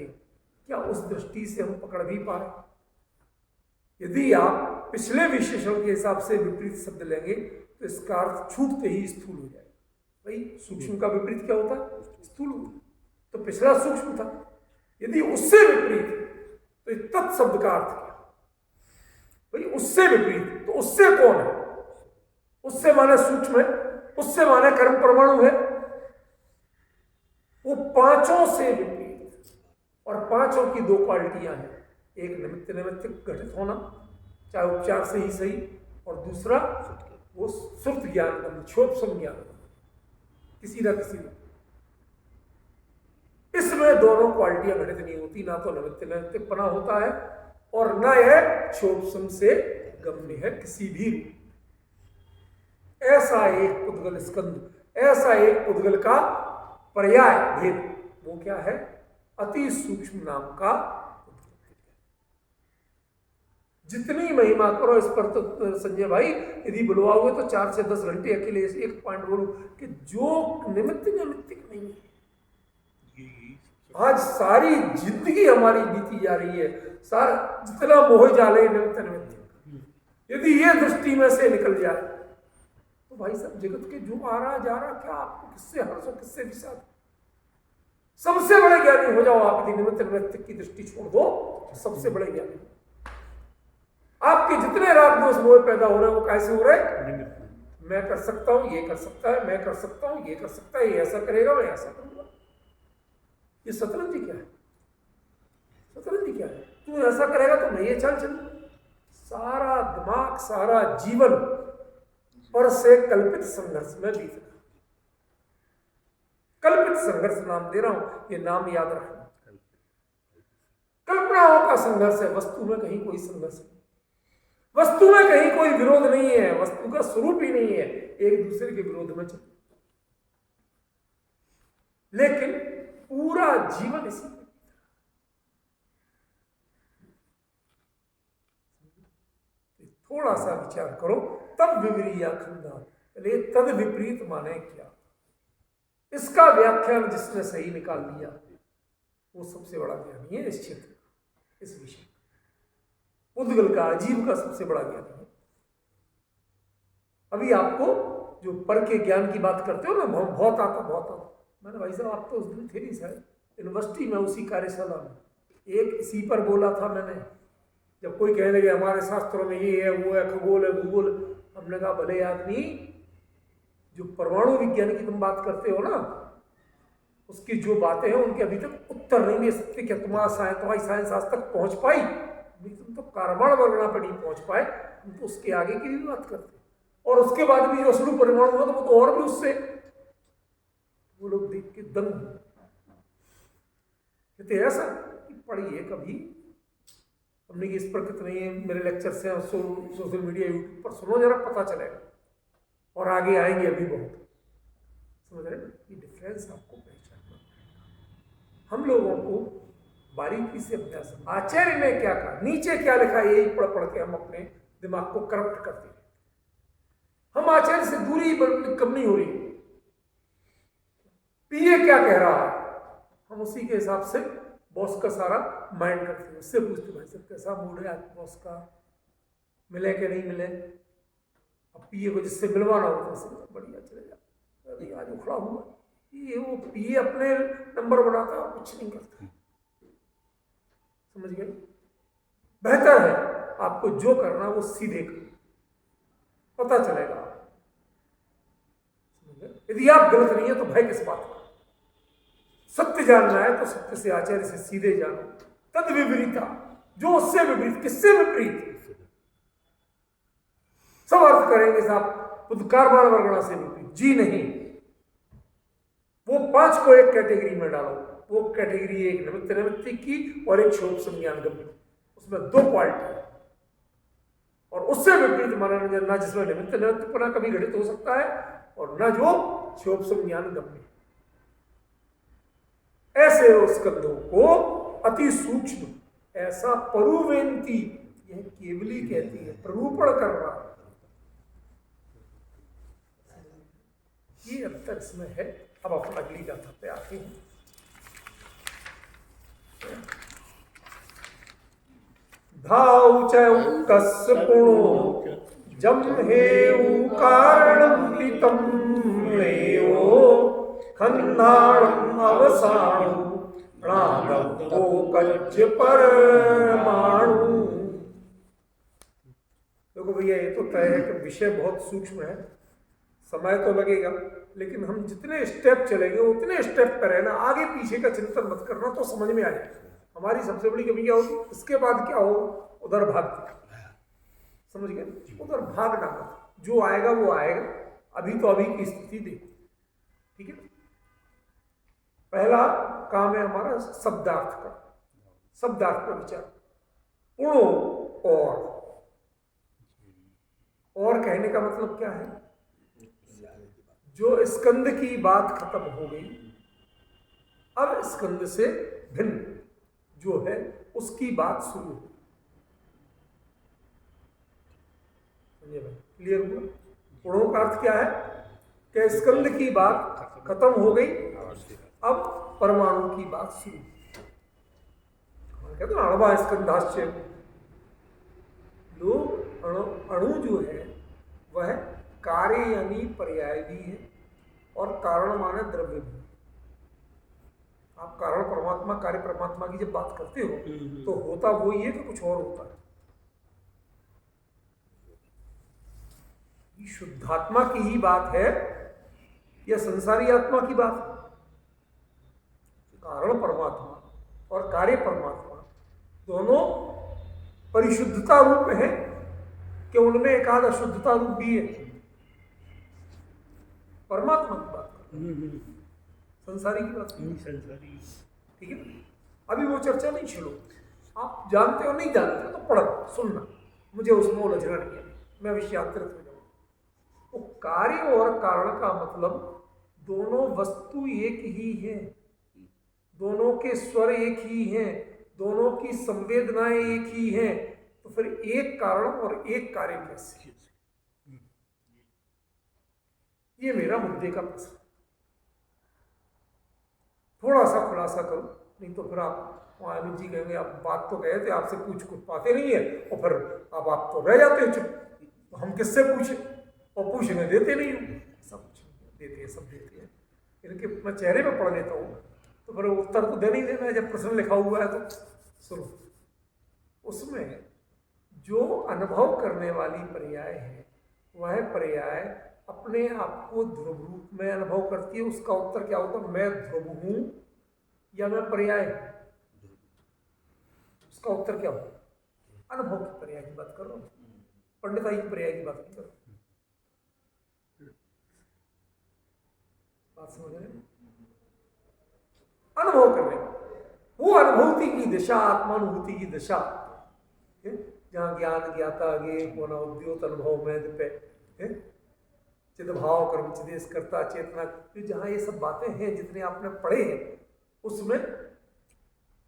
क्या उस दृष्टि से हम पकड़ भी पाए। यदि आप पिछले विशेषण के हिसाब से विपरीत शब्द लेंगे तो इसका अर्थ छूटते ही स्थूल हो जाए। भाई सूक्ष्म का विपरीत क्या होता है? स्थूल होता। तो पिछला सूक्ष्म था, यदि उससे विपरीत तो तत्शब्द का अर्थ क्या? भाई उससे विपरीत, तो उससे कौन है? उससे माने सूक्ष्म है, उससे माने कर्म परमाणु है, वो पांचों से विपरीत। और पांचों की दो क्वालिटियां हैं, एक निमित्त निमित्त घटित होना, चाहे उपचार से ही सही, और दूसरा वो सुप्त ज्ञान, क्षोभ ज्ञान, किसी ना किसी में। इसमें दोनों क्वालिटियां घटित नहीं होती, ना तो निमित्त निमित्तपना होता है और ना यह क्षोभ से गम्य है किसी भी रूप। ऐसा एक उद्गल स्कंद, ऐसा एक उद्गल का पर्याय भेद, वो क्या है? अति सूक्ष्म नाम का। जितनी महिमा करो इस पर, तो संजय भाई यदि बुलवाओगे तो 4 से 10 घंटे अकेले एक पॉइंट बोलूं कि जो निमित्त नैमित्तिक नहीं है। आज सारी जिंदगी हमारी बीती जा रही है, सारा जितना मोह जाले निमित्त नैमित्तिक, यदि ये दृष्टि में से निकल जाए तो भाई सब जगत के जो आ रहा जा रहा, क्या आपको किससे हर्ष हो, किससे विषाद? सबसे बड़े ज्ञानी हो जाओ आप, यदि निमित्त नैमित्तिक की दृष्टि छोड़ दो, सबसे बड़े ज्ञानी। आपके जितने राग दोष मोह पैदा हो रहे हैं वो कैसे हो रहे हैं? मैं कर सकता हूं, ये कर सकता है, मैं कर सकता हूं, ये कर सकता है, ये ऐसा करेगा, मैं ऐसा करूंगा। ये शतरंज क्या है? शतरंज क्या है? तू ऐसा करेगा तो मैं ये चाल चलूंगा। सारा दिमाग, सारा जीवन पर से कल्पित संघर्ष में बीत रहा। कल्पित संघर्ष नाम दे रहा हूं, ये नाम याद रखना। कल्पनाओं का संघर्ष है, वस्तु में कहीं कोई संघर्ष नहीं, वस्तु में कहीं कोई विरोध नहीं है, वस्तु का स्वरूप ही नहीं है एक दूसरे के विरोध में चल। लेकिन पूरा जीवन इसी में, थोड़ा सा विचार करो। तब विपरीया खंडा, पहले तद विपरीत माने क्या, इसका व्याख्यान जिसने सही निकाल लिया वो सबसे बड़ा ज्ञानी है इस क्षेत्र का, इस विषय का। उद्गल का, अजीब का सबसे बड़ा ज्ञानी है। अभी आपको जो पर के ज्ञान की बात करते हो ना, बहुत आता। मैंने भाई साहब आप तो उस दिन थे नहीं शायद, यूनिवर्सिटी में उसी कार्यशाला में एक इसी पर बोला था मैंने। जब कोई कहने लगे हमारे शास्त्रों में ये है, वो है, खगोल है, भूगोल, हमने कहा भले आदमी, जो परमाणु विज्ञान की तुम बात करते हो ना, उसकी जो बातें हैं उनके अभी तक उत्तर नहीं दे सकते। क्या तुम्हारी साइंस आज तक पहुंच पाई? तुम तो कार्बन वर्णना पर नहीं पहुंच पाए, हम तो उसके आगे की भी बात करते। और उसके बाद भी जो अशुभ परमाणु हुआ तो वो तो और भी उससे, वो लोग देख के दंग कहते ऐसा कि पढ़िए कभी, हमने कि इस पर कितने मेरे लेक्चर से सोशल मीडिया यूट्यूब पर सुनो, जरा पता चलेगा और आगे आएंगे अभी बहुत। समझ रहे ये डिफरेंस आपको पहचानना पड़ेगा। हम लोगों को बारीकी से अभ्यास, आचार्य ने क्या कहा, नीचे क्या लिखा, यही पढ़ के हम अपने दिमाग को करप्ट करते हैं। हम आचार्य से दूरी कम नहीं हो रही। पीए क्या कह रहा है, हम उसी के हिसाब से बॉस का सारा माइंड करते हैं। उससे पूछते भाई सब कैसा मूड है आज बॉस का, मिले कि नहीं मिले। अब पीए को जिससे मिलवाना हो तो बढ़िया चले जाए, अभी आज उखड़ा हुआ ये वो पीए अपने नंबर बनाता है, कुछ नहीं करता। समझ गए? बेहतर है आपको जो करना वो सीधे करो, पता चलेगा। यदि आप गलत नहीं है तो भय किस बात का? सत्य जानना है तो सत्य से आचार्य से सीधे जानो। तद विपरीता, जो उससे विपरीत, किससे विपरीत? सब अर्थ करेंगे साहब उद्कारबाण वर्गणा से विपरीत, जी नहीं। वो 5 को एक कैटेगरी में डालो। वो कैटेगरी एक निमित्त नैमित्तिक की और एक शोभ संज्ञान गम्य, उसमें 2 क्वालिटी है। और उससे विपरीत माना ना जिसमें निमित्त नैमित्तिकपना कभी घटित हो सकता है और न जो शोभ संज्ञान गम्य। ऐसे उस स्कंदों को अति सूक्ष्म, ऐसा परुवेंती, यह केवली कहती है, प्ररूपण कर रहा, ये अंतर इसमें है। अब अपन अगली गाथा पे आते हैं। धाउ च उक्तस्य पुणो जम्हेउ कारणं हितं मेयो खन्नाणं अवसाणु प्राणवो कज्य परमाणु। देखो भैया, ये तो तय है कि विषय बहुत सूक्ष्म है, समय तो लगेगा, लेकिन हम जितने स्टेप चलेंगे उतने स्टेप पर रहना, आगे पीछे का चिंतन मत करना तो समझ में आएगा। हमारी सबसे बड़ी कमी क्या होगी, इसके बाद क्या होगा, उधर भाग, समझ गए, उधर भागना मत, जो आएगा वो आएगा, अभी तो अभी की स्थिति देखो, ठीक है। पहला काम है हमारा शब्दार्थ का, शब्दार्थ पर विचार। पुणो और कहने का मतलब क्या है, जो स्कंद की बात खत्म हो गई, अब स्कंद से भिन्न जो है उसकी बात शुरू हो। समझे भाई, क्लियर हुआ? पुणों का अर्थ क्या है कि स्कंद की बात खत्म हो गई, अब परमाणु की बात शुरू। कहते हैं अणवा स्कंधाश्चर्य, लोग अणु जो है वह कार्य यानी पर्याय भी है और कारण माने द्रव्य भी। आप कारण परमात्मा, कार्य परमात्मा की जब बात करते हो तो होता वो ही है कि कुछ और होता है? ये शुद्धात्मा की ही बात है या संसारी आत्मा की बात है? कारण परमात्मा और कार्य परमात्मा दोनों परिशुद्धता रूप है कि उनमें एक आध अशुद्धता रूप भी है? परमात्मा की बात कर, संसारी की बात संसारी, ठीक है। अभी वो चर्चा नहीं छोड़ो, आप जानते हो नहीं जानते तो पढ़ो सुनना, मुझे उसमें उलझना नहीं है, मैं विषयांतरित हो जाऊँ। तो कार्य और कारण का मतलब दोनों वस्तु एक ही है, दोनों के स्वर एक ही हैं, दोनों की संवेदनाएं एक ही हैं, तो फिर एक कारण और एक कार्य कैसे? ये मेरा मुद्दे का प्रश्न। थोड़ा सा खुलासा करो, नहीं तो फिर आप अमित जी कहेंगे आप बात तो कहे थे, आपसे पूछ कुछ पाते नहीं है, और फिर अब आप तो रह जाते हो चुप, तो हम किससे पूछे, और पूछने देते नहीं हो। सब कुछ देते हैं, सब देते हैं, इनके मैं चेहरे पे पढ़ लेता हूँ, तो फिर उत्तर तो देना ही देना है जब प्रश्न लिखा हुआ है। तो सुनो, उसमें जो अनुभव करने वाली पर्याय है वह पर्याय अपने आप को ध्रुव रूप में अनुभव करती है। उसका उत्तर क्या होता है, मैं ध्रुव हूं या मैं पर्याय हूं? उसका उत्तर क्या होगा, अनुभव की पर्याय की बात कर रहा हूं, पंडिताई की पर्याय की बात नहीं कर रहा हूं। बात समझ रहे हैं? अनुभव करने का वो अनुभूति की दिशा, आत्मानुभूति की दिशा, जहाँ ज्ञान ज्ञाता गे कोना उद्योत अनुभव में पे चिद भाव कर्म चिदेश करता चेतना, जहाँ ये सब बातें हैं जितने आपने पढ़े हैं उसमें,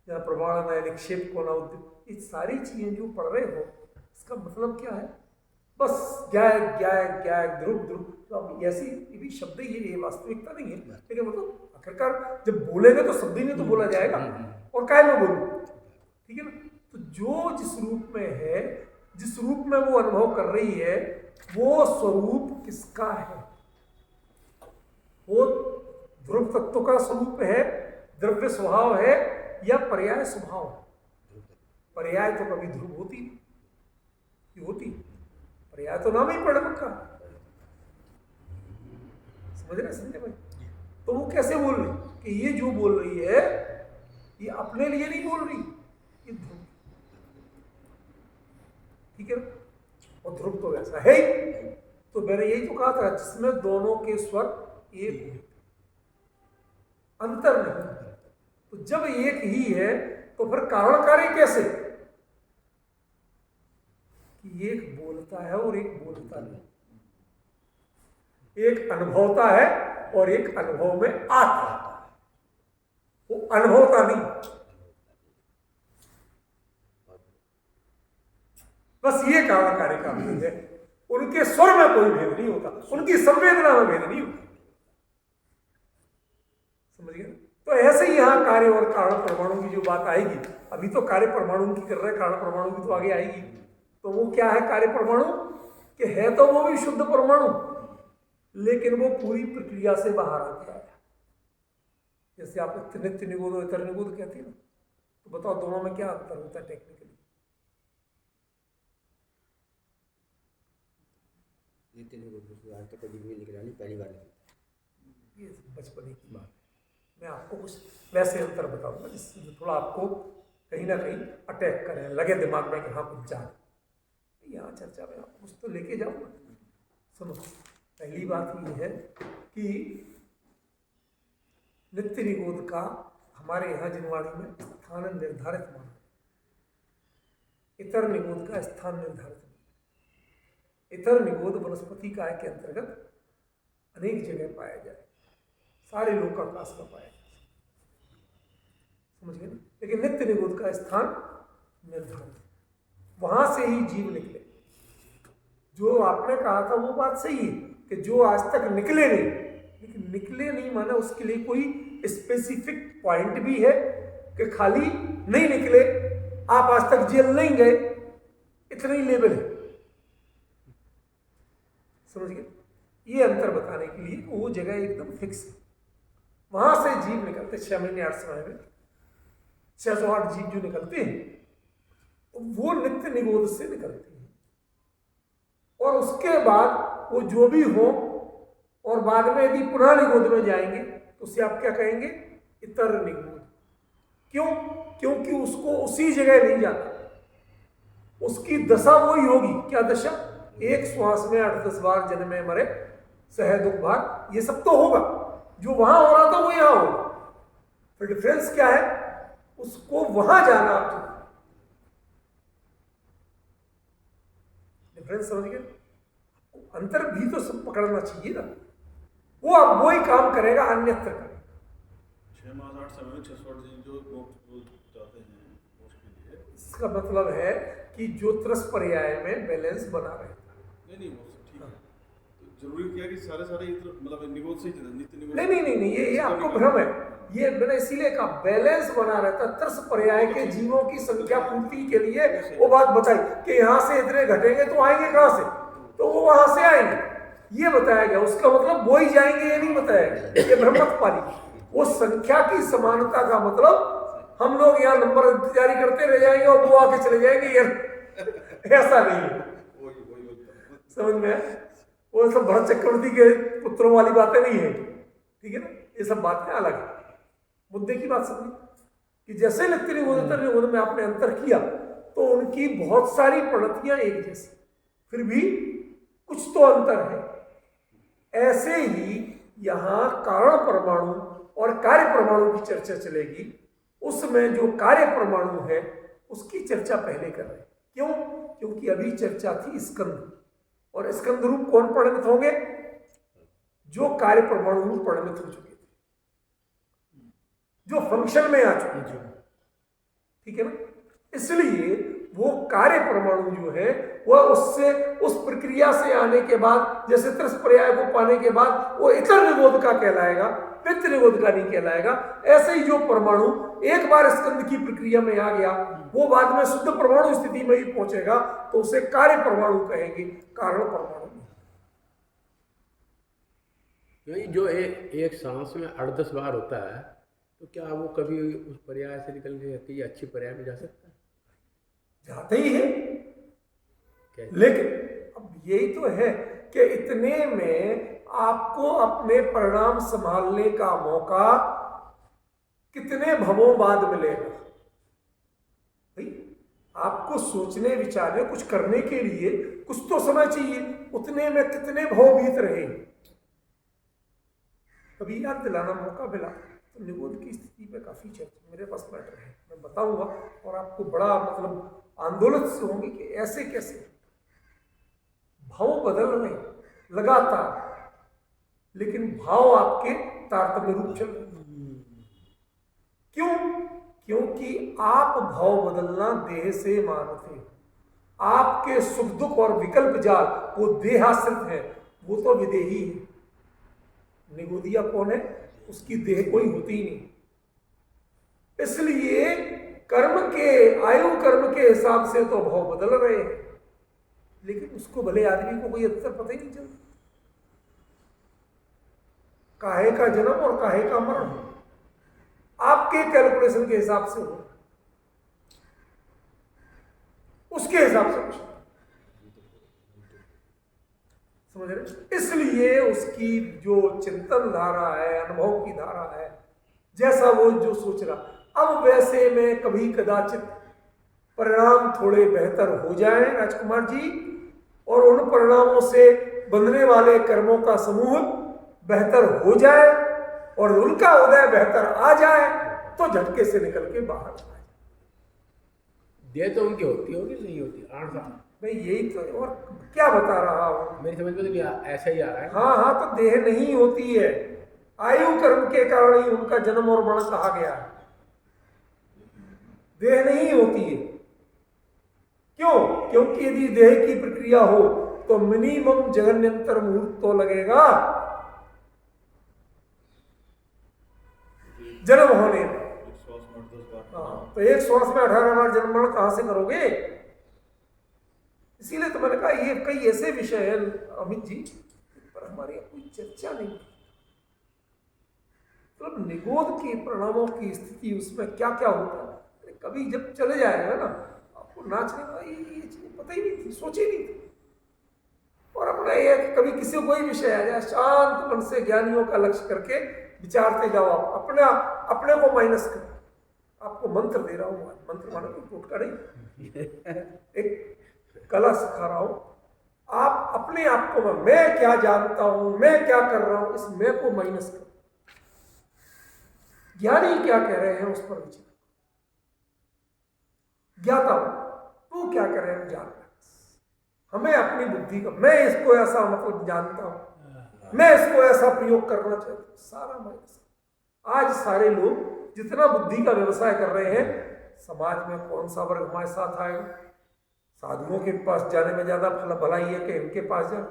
जहाँ प्रमाण है निक्षेप कोना उद्योग, ये सारी चीजें जो पढ़ रहे हो इसका मतलब क्या है, बस ज्ञाय ज्ञाय ज्ञाय ध्रुव ध्रुव। तो अब ऐसी ये भी शब्द ही है, ये वास्तविकता नहीं है, लेकिन मतलब आखिरकार जब बोलेंगे तो शब्द ही में तो बोला जाएगा, और काय में बोलूं, ठीक है ना। तो जो जिस रूप में है, जिस रूप में वो अनुभव कर रही है, वो स्वरूप किसका है? वो ध्रुव तत्व का स्वरूप है, द्रव्य स्वभाव है, या पर्याय स्वभाव? पर्याय तो कभी ध्रुव होती नहीं, क्यों होती? पर्याय तो नाम ही प्रणव का, समझ रहे समझे भाई? तो वो कैसे बोल रही कि ये जो बोल रही है ये अपने लिए नहीं बोल रही, ये ध्रुव, ठीक है ना? और ध्रुव तो वैसा है ही। तो मैंने यही तो कहा था, जिसमें दोनों के स्वर एक होते, अंतर नहीं। तो जब एक ही है तो फिर कारण कार्य कैसे? कि एक बोलता है और एक बोलता नहीं, एक अनुभवता है और एक अनुभव में आता है, वो अनुभवता नहीं। बस ये कारण कार्य का भेद है, उनके स्वर में कोई भेद नहीं होता, उनकी संवेदना में भेद नहीं होता, समझ गए? तो ऐसे ही यहां कार्य और कारण परमाणु की जो बात आएगी, अभी तो कार्य परमाणु की कर रहे हैं, कारण परमाणु की तो आगे आएगी। तो वो क्या है कार्य परमाणु? कि है तो वो भी शुद्ध परमाणु, लेकिन वो पूरी प्रक्रिया से बाहर आ गया है। जैसे आप नित्य निगोद और इतर निगोद कहते हैं ना, तो बताओ दोनों में क्या अंतर होता है टेक्निकली? नित्य निगोद आज तक कभी भी निकला नहीं, पहली बार निकलता। ये बचपने की बात है। मैं आपको कुछ वैसे अंतर बताऊंगा जिससे थोड़ा आपको कहीं ना कहीं अटैक करें, लगे दिमाग में कि हाँ कुछ जान। यहाँ चर्चा में आपको कुछ तो लेके जाऊंगा। सुनो, पहली बात ये है कि नित्य निगोद का हमारे यहाँ जिनवाणी में स्थान निर्धारित माना, इतर निगोद का स्थान निर्धारित नहीं। इतर निगोद वनस्पति काय के अंतर्गत अनेक जगह पाया जाए, सारे लोकाकाश में पाया जाए, समझ गए ना? लेकिन नित्य निगोद का स्थान निर्धारित, वहां से ही जीव निकले। जो आपने कहा था वो बात सही है कि जो आज तक निकले नहीं, लेकिन निकले नहीं माना उसके लिए कोई स्पेसिफिक पॉइंट भी है कि खाली नहीं निकले, आप आज तक जेल नहीं गए, इतना ही लेवल है, समझ गए? ये अंतर बताने के लिए वो जगह एकदम फिक्स है, वहां से जीव निकलते। 6 महीने 8 समय में 608 जीव जो निकलते हैं तो वो नित्य निगोद से निकलते हैं, और उसके बाद वो जो भी हो, और बाद में यदि पुनः निगोद में जाएंगे तो उसे आप क्या कहेंगे? इतर निगोद। क्यों? क्योंकि उसको उसी जगह नहीं जाना, उसकी दशा वही होगी। क्या दशा? एक श्वास में 8-10 बार जन्मे मरे सह दुख भाग, ये सब तो होगा, जो वहां हो रहा था वो यहां होगा। फिर डिफरेंस क्या है? उसको वहां जाना, आप डिफरेंस समझ गए? अंतर भी तो सब पकड़ना चाहिए ना। वो अब वही काम करेगा, अन्यत्र करेगा। 6 मास 8 समय में 608 जो जाते हैं उसके लिए, इसका मतलब है कि जो त्रस पर्याय में बैलेंस बना रहता है। नहीं वो ठीक है। तो जरूरी क्या है कि सारे मतलब निगोद से नित्य निगोद? नहीं, ये आपको भ्रम है। ये मैंने इसीलिए कहा बैलेंस बना रहता है। त्रस पर्याय के जीवों की संख्या पूर्ति के लिए वो बात बताई कि यहाँ से इतने घटेंगे तो आएंगे कहाँ से? तो वो वहां से आएंगे, ये बताया गया। उसका मतलब वो ही जाएंगे ये नहीं बताया गया, ये भ्रम मत पालिए। वो संख्या की समानता का मतलब हम लोग यहाँ नंबर जारी करते रह जाएंगे और वो आके चले जाएंगे, ये ऐसा नहीं है, समझ में? वो सब भरत चक्रवर्ती के पुत्रों वाली बातें नहीं है, ठीक है ना? ये सब बातें अलग है। मुद्दे की बात समझिए कि जैसे नित्य निगोद में आपने अंतर किया तो उनकी बहुत सारी प्रणतियां एक जैसी, फिर भी कुछ तो अंतर है। ऐसे ही यहां कारण परमाणु और कार्य परमाणु की चर्चा चलेगी। उसमें जो कार्य परमाणु है उसकी चर्चा पहले कर रहे हैं। क्यों? क्योंकि अभी चर्चा थी स्कंद, और स्कंद रूप कौन परिणमित होंगे? जो कार्य परमाणु रूप परिणमित हो चुके थे, जो फंक्शन में आ चुके थे, ठीक है ना? इसलिए वो कार्य परमाणु जो है वह उससे, उस प्रक्रिया से आने के बाद, जैसे त्रस पर्याय को पाने के बाद वो इतर निगोद का कहलाएगा, नित्य निगोद का नहीं कहलाएगा। ऐसे ही जो परमाणु एक बार स्कंद की प्रक्रिया में आ गया वो बाद में शुद्ध परमाणु स्थिति में ही पहुंचेगा तो उसे कार्य परमाणु कहेंगे, कारण परमाणु। जो एक सांस में 8-10 बार होता है, तो क्या वो कभी उस पर्याय से निकल के अच्छी पर्याय में जा सकता है? जाते ही है। कैसे? लेकिन अब यही तो है कि इतने में आपको अपने परिणाम संभालने का मौका कितने भवों बाद मिलेगा। भाई आपको सोचने विचारने कुछ करने के लिए कुछ तो समय चाहिए, उतने में कितने भव बीत रहे। कभी याद दिलाना मौका मिला तो निगोद की स्थिति पे काफी चर्चा मेरे पास मैटर है, मैं बताऊंगा और आपको बड़ा मतलब आंदोलित से होंगे कि ऐसे कैसे भाव बदल रहे लगातार, लेकिन भाव आपके तारतम्य रूप चल रहे। क्यों? क्योंकि आप भाव बदलना देह से मानते, आपके सुख दुख और विकल्प जाल वो देहाश्रित है, वो तो विदेही है। निगोदिया कौन है? उसकी देह कोई होती ही नहीं। इसलिए कर्म के आयु कर्म के हिसाब से तो भाव बदल रहे हैं, लेकिन उसको भले आदमी को कोई अक्सर पता ही नहीं चलता। काहे का जन्म और काहे का मरण आपके कैलकुलेशन के हिसाब से हो, उसके हिसाब से कुछ समझ रहे। इसलिए उसकी जो चिंतन धारा है, अनुभव की धारा है, जैसा वो जो सोच रहा, अब वैसे में कभी कदाचित परिणाम थोड़े बेहतर हो जाएं राजकुमार जी, और उन परिणामों से बनने वाले कर्मों का समूह बेहतर हो जाए और उनका उदय बेहतर आ जाए तो झटके से निकल के बाहर आ जाए। देह तो उनकी होती होगी, नहीं होती 8 साल। भाई यही तो, और क्या बता रहा हूं, मेरी समझ में तो क्या ऐसा ही आ रहा है। हाँ, तो देह नहीं होती है, आयु कर्म के कारण ही उनका जन्म और मरण कहा गया है, देह नहीं होती है। क्यों? क्योंकि यदि देह की प्रक्रिया हो तो मिनिमम जगन्यंतर मुहूर्त तो लगेगा जन्म होने में। हाँ, तो एक श्वास में 18 बार जन्म मरण कहां से करोगे? इसीलिए तो मैंने कहा ये कई ऐसे विषय हैं अमित जी पर हमारी कोई चर्चा नहीं। तो निगोद के परिणामों की स्थिति उसमें क्या क्या होता है, कभी जब चले जाएगा ना आपको नाचने का ये चीज पता ही नहीं थी, सोची नहीं थी। और अपना ये कभी किसी को कोई विषय आ जाए, शांत मन से ज्ञानियों का लक्ष्य करके विचारते जाओ, आप अपने को माइनस करो। आपको मंत्र दे रहा हूं, मंत्र मानो तो टोटका नहीं, एक कला सिखा रहा हूं। आप अपने आप को मैं क्या जानता हूं, मैं क्या कर रहा हूं, इस मैं को माइनस करो। ज्ञानी क्या कह रहे हैं उस पर विचार, ज्ञाता तू क्या कह रहे हैं जान रहे। हमें अपनी बुद्धि का मैं इसको ऐसा मतलब जानता हूं, मैं इसको ऐसा प्रयोग करना चाहता हूं, सारा माइनस। आज सारे लोग जितना बुद्धि का व्यवसाय कर रहे हैं, समाज में कौन सा वर्ग हमारे साथ आएगा? साधुओं के पास जाने में ज्यादा भलाई है कि इनके पास जाए?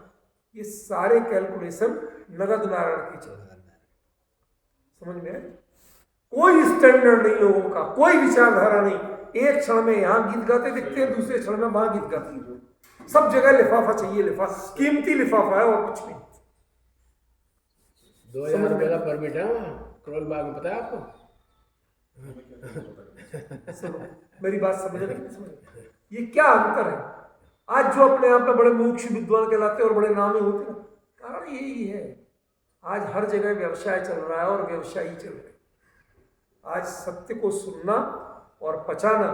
ये सारे कैलकुलेशन नगद नारायण की चल रहा है। समझ में? कोई स्टैंडर्ड नहीं लोगों का, कोई विचारधारा नहीं। एक क्षण में यहां गीत गाते दिखते हैं, दूसरे क्षण में वहां गीत गाते हैं। सब जगह लिफाफा चाहिए, लिफाफा कीमती लिफाफा है और कुछ नहीं। 2000 रुपये का परमिट है वहाँ करोल बाग में, पता है आपको? मेरी बात समझ रहे? ये क्या अंतर है? आज जो अपने आप में बड़े मुमुक्षु विद्वान कहलाते और बड़े नामे होते हैं, कारण यही है आज हर जगह व्यवसाय चल रहा है और व्यवसायी चल रहे हैं। आज सत्य को सुनना और पचाना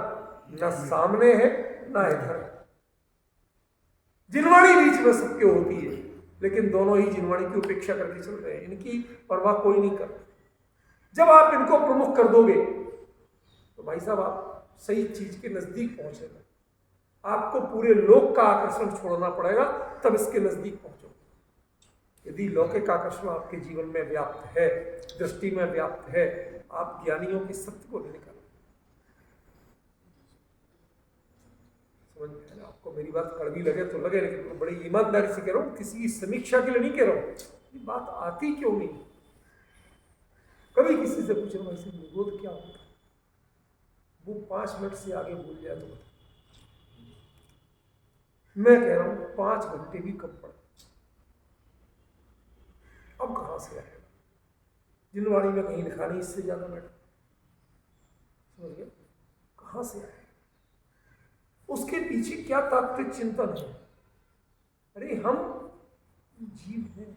न सामने है न इधर है। जिनवाणी बीच में सबके होती है, लेकिन दोनों ही जिनवाणी की उपेक्षा करके चल रहे हैं, इनकी परवाह कोई नहीं करता। जब आप इनको प्रमुख कर दोगे तो भाई साहब आप सही चीज के नजदीक पहुंचेगा। आपको पूरे लोक का आकर्षण छोड़ना पड़ेगा, तब इसके नजदीक पहुंचोगे। यदि लौकिक आकर्षण आपके जीवन में व्याप्त है, दृष्टि में व्याप्त है, आप ज्ञानियों के सत्य को नहीं निकालोगे। समझ में? आपको मेरी बात कड़वी लगे तो लगे, लेकिन मैं बड़ी ईमानदारी से कह रहा हूँ, किसी की समीक्षा के लिए नहीं कह रहा हूँ। ये बात आती क्यों नहीं? कभी किसी से पूछे वैसे निगोद क्या होता है, वो 5 मिनट से आगे भूल जाए तो बता। मैं कह रहा हूं 5 घंटे भी कम पड़े। अब कहां से आएगा? जिनवाणी में कहीं लिखा नहीं इससे ज्यादा बैठा, समझ गया? कहां से आएगा? उसके पीछे क्या तात्विक चिंतन है? अरे हम जीव हैं,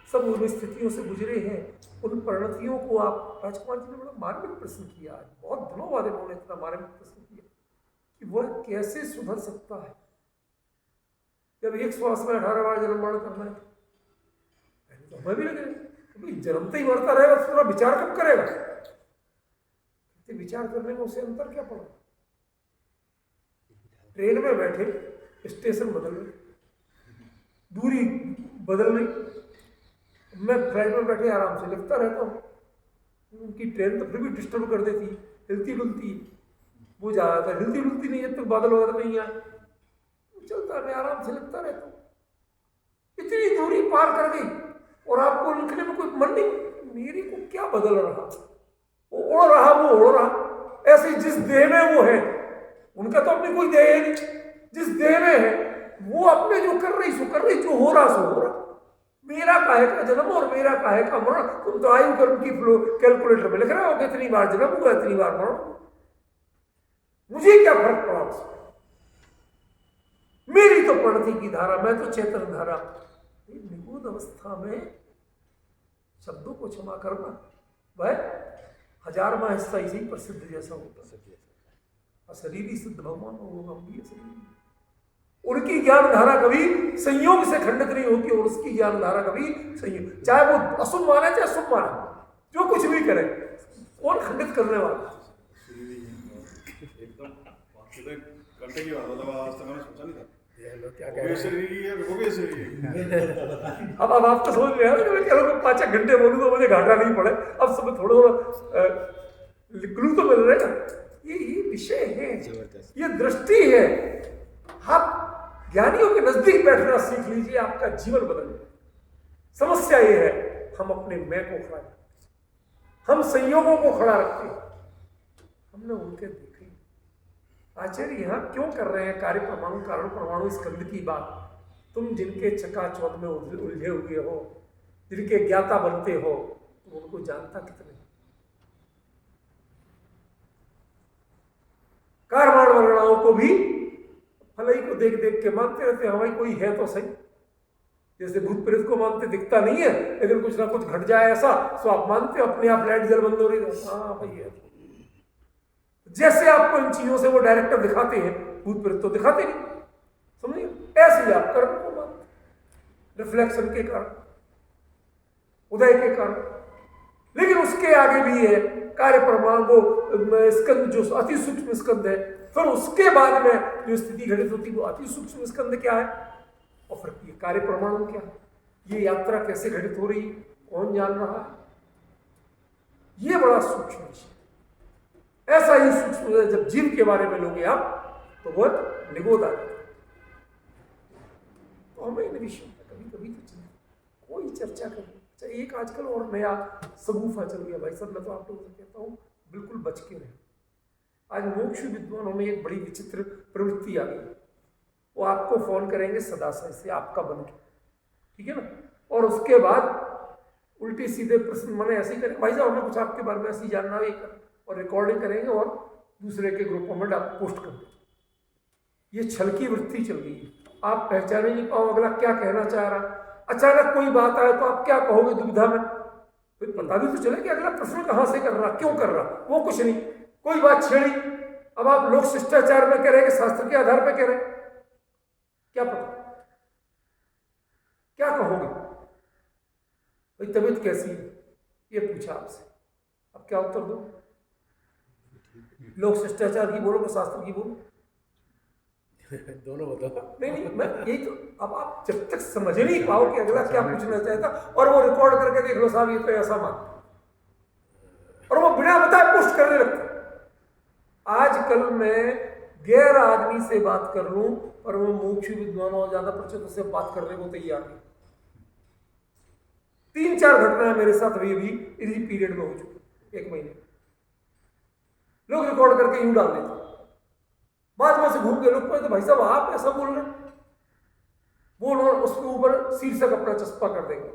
सब उन स्थितियों से गुजरे हैं, उन परिणतियों को आप, राजकुमार जी ने बड़ा मार्मिक प्रश्न किया है, बहुत दिनों बाद उन्होंने इतना मार्मिक प्रश्न किया कि वह कैसे सुधर सकता है जब एक श्वास में 18 बार जन्म मरण करना है। पहले तो हमें भी लगे जन्मते ही मरता रहेगा तो थोड़ा विचार कब करेगा? विचार करने में उसे अंतर क्या पड़ा? ट्रेन में बैठे, स्टेशन बदल रहे, दूरी बदल रही, मैं फ्लाइट में बैठे आराम से लिखता रहता हूँ, उनकी ट्रेन तो फिर भी डिस्टर्ब कर देती, हिलती डुलती, वो जा रहा था हिलती डुलती नहीं जब तक बादल वगैरह नहीं आए, चलता मैं आराम से लिखता रहता हूँ। इतनी दूरी पार कर गई और आपको लिखने में कोई मन नहीं, मेरी को क्या बदल रहा, वो उड़ रहा, वो उड़ रहा। ऐसे जिस देह में वो है, उनका तो अपनी कोई देह है नहीं, जिस देह में है वो अपने जो कर रही सो कर रही, जो हो रहा सो हो रहा। मेरा काहे का जन्म और मेरा काहे का मरण, तुम तो आयु कर्म की कैलकुलेटर में लिख रहे हो कि इतनी बार जन्म हुआ इतनी बार मरण, मुझे क्या फर्क पड़ा उसमें? मेरी तो प्रणति की धारा, मैं तो चेतन धारा। निगूढ़ अवस्था में शब्दों को क्षमा करना वह 1000वां हिस्सा इसी प्रसिद्ध जैसा होता है। अशरीरी सिद्ध भगवान उनकी ज्ञान धारा कभी संयोग से खंडित नहीं होती और उसकी ज्ञान धारा कभी संयोग, चाहे वो अशुभ माने चाहे शुभ माने, जो कुछ भी करे, कौन खंडित करने वाला? एकदम घंटे की बात, मतलब आज तक मैंने सोचा नहीं था क्या कह रहे हैं। अब आपको समझ में आ रहा है मैं कह रहा हूँ 5 घंटे बोलूँ तो मुझे घाटा नहीं पड़े, अब सब थोड़ा क्लू तो मिल रहा है ना। ये विषय है, ये दृष्टि है। आप ज्ञानियों के नजदीक बैठना सीख लीजिए, आपका जीवन बदल जाए। समस्या ये है हम अपने मैं को खड़ा रखते, हम संयोगों को खड़ा रखते हैं। हमने उनके देखे आचार्य यहाँ क्यों कर रहे हैं कार्य परमाणु कारण परमाणु स्कंद की बात? तुम जिनके चकाचौंध में उलझे हुए हो, जिनके ज्ञाता बनते हो, तुम उनको जानता कितने? कारवाण वर्णाओं को भी फलई को देख देख के मानते रहते हैं, हमारी कोई है तो सही। जैसे भूत प्रेत को मानते, दिखता नहीं है लेकिन कुछ ना कुछ घट जाए ऐसा तो आप मानते हो, अपने आप लाइट जल बंद हो रही है, हाँ भाई है। जैसे आपको इन चीजों से वो डायरेक्टर दिखाते हैं, भूत प्रेत तो दिखाते नहीं, समझिए? ऐसे ही आप कर्म को मानते, रिफ्लेक्शन के कारण, उदय के कारण। लेकिन उसके आगे भी है कार्य परमाणु, वो स्कंद जो अति सूक्ष्म स्कंद है, फिर उसके बाद में जो स्थिति घटित होती है वो अति सूक्ष्म स्कंद क्या है, और फिर ये कार्य परमाणु क्या है, ये यात्रा कैसे घटित हो रही है, कौन जान रहा है? ये बड़ा सूक्ष्म विषय। ऐसा ही सूक्ष्म जब जीव के बारे में लोगे आप तो वो निगोद आ जाता। तो हमें इन विषयों पर कभी कभी तो कोई चर्चा करें। अच्छा, एक आजकल और नया सगुफा चल गया भाई साहब, मैं तो आप लोगों से कहता हूँ बिल्कुल बच के रहे। आज मोक्ष विद्वानों में एक बड़ी विचित्र प्रवृत्ति आ गई, वो आपको फोन करेंगे सदाशय से आपका बन के, ठीक है ना, और उसके बाद उल्टे सीधे प्रश्न मने ऐसे ही करें, भाई साहब हमें कुछ आपके बारे में ऐसे ही जानना है, और रिकॉर्डिंग करेंगे और दूसरे के ग्रुपों में पोस्ट कर देंगे। ये छल की वृत्ति चल गई है, आप पहचान ही नहीं पाओ अगला क्या कहना चाह रहा। अचानक कोई बात आए तो आप क्या कहोगे दुविधा में, तो पता भी तो चले कि अगला प्रश्न कहाँ से कर रहा, क्यों कर रहा, वो कुछ नहीं, कोई बात छेड़ी, अब आप लोक शिष्टाचार में कह रहे कि शास्त्र के आधार पर कह रहे, क्या पता क्या कहोगे? भाई तबीयत कैसी है ये पूछा आपसे, अब क्या उत्तर दो? लोक शिष्टाचार की बोलो कि शास्त्र की बोलो? दोनों बताओ। नहीं, मैं यही तो, अब आप जब तक समझ नहीं पाओ कि अगला क्या पूछना चाहता, और वो रिकॉर्ड करके देख लो साहब ये तो ऐसा मानते, और वो बिना बताए पोस्ट करने लगते। आजकल मैं गैर आदमी से बात कर लूं और वो मोक्ष विद्वानों और ज्यादा परिचितों से बात करने को तैयार नहीं। 3-4 घटनाएं मेरे साथ अभी इसी पीरियड में हो चुकी, 1 महीने। लोग रिकॉर्ड करके यूं डाल देते, बाद में से घूम के लोग कहते भाई साहब आप ऐसा बोल रहे, वो लोग उसके ऊपर शीर्षक अपना चस्पा कर देंगे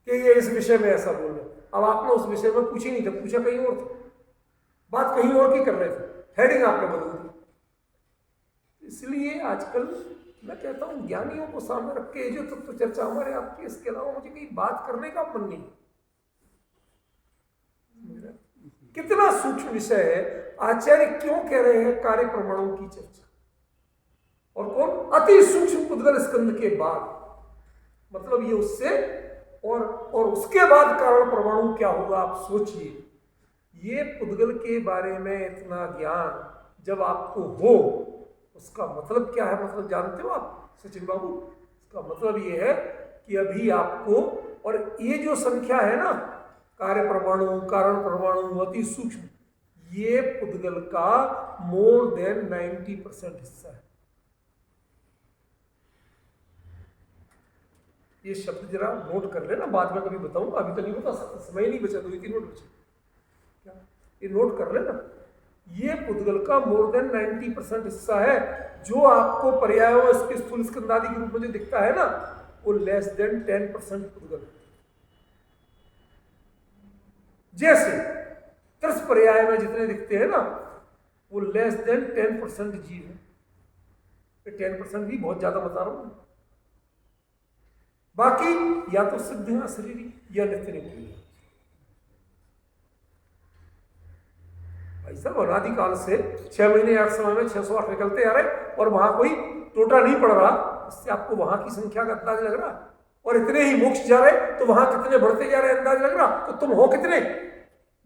कि ये इस विषय में ऐसा बोल रहे। अब आपने उस विषय में पूछी नहीं था, पूछा कहीं और था, बात कहीं और की कर रहे थे, हेडिंग आपने बदल दी। इसलिए आजकल मैं कहता हूं ज्ञानियों को सामने रख के जो तत्व चर्चा हमारे आपकी, इसके अलावा मुझे कहीं बात करने का मन नहीं। कितना सूक्ष्म विषय है। आचार्य क्यों कह रहे हैं कार्य प्रमाणों की चर्चा, और कौन? अति सूक्ष्म पुद्गल स्कंद के बाद, मतलब ये उससे और उसके बाद कारण परमाणु क्या होगा आप सोचिए। ये पुद्गल के बारे में इतना ज्ञान जब आपको हो, उसका मतलब क्या है? मतलब जानते हो आप सचिन बाबू? इसका मतलब ये है कि अभी आपको, और ये जो संख्या है ना, कार्य परमाणु, कारण परमाणु, अति सूक्ष्म, ये पुद्गल का मोर देन 90% हिस्सा है। ये शब्द जरा नोट कर लेना, बाद में कभी बताऊंगा, अभी तो नहीं बता सकता, समय नहीं बचा, 2-3 मिनट बचे। क्या ये नोट कर लेना? ये पुद्गल का मोर देन 90% हिस्सा है। जो आपको पर्यायों इसके स्थूल स्कंदादि के रूप में जो दिखता है ना, वो लेस देन 10% पुद्गल। जैसे 30 पर्याय में जितने दिखते हैं ना, वो लेस देन 10% जीव है। 10% भी बहुत ज्यादा बता रहा हूं। बाकी या तो सिद्ध है अशरीरी या नित्य नित्य। भाई साहब अनादिकाल से 6 महीने 8 समय में 608 निकलते आ रहे, और वहां कोई टोटा नहीं पड़ रहा। इससे आपको वहां की संख्या का अंदाज लग रहा, और इतने ही मोक्ष जा रहे तो वहां कितने बढ़ते जा रहे अंदाज लग रहा। तो तुम हो कितने?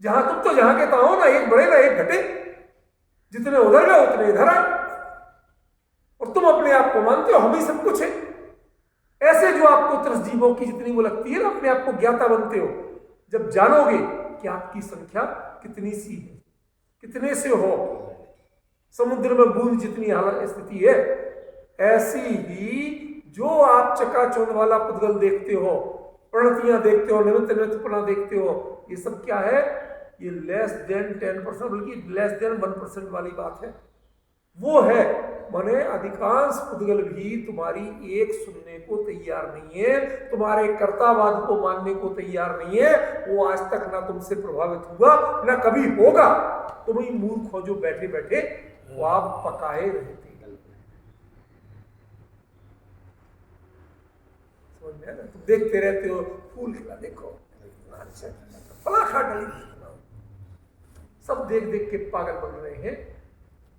जहां तुम तो जहां के तहां हो ना, एक बढ़े ना एक घटे, जितने उधर गए उतने इधर आए, और तुम अपने आप को मानते हो हम ही सब कुछ है। ऐसे जो आपको 30 जीवों की जितनी वो लगती है ना, अपने आप को ज्ञाता बनते हो। जब जानोगे कि आपकी संख्या कितनी सी है, कितने से हो, समुद्र में बूंद जितनी हालत स्थिति है, ऐसी ही जो आप चकाचौंध वाला पुद्गल देखते हो, प्रणतियां देखते हो, निमित्त निमित्तपना देखते हो, ये सब क्या है? ये लेस देन 10%, बल्कि लेस देन 1% वाली बात है। वो है माने अधिकांश पुद्गल भी तुम्हारी एक सुनने को तैयार नहीं है, तुम्हारे कर्तावाद को मानने को तैयार नहीं है। वो आज तक ना तुमसे प्रभावित हुआ, ना कभी होगा। तुम ही मूर्ख हो जो बैठे बैठे वो आप पकाए रहते। समझ में आया? तुम देखते रहते हो, फूल खिला देखो, फला खा डाली, सब देख देख के पागल बन रहे हैं।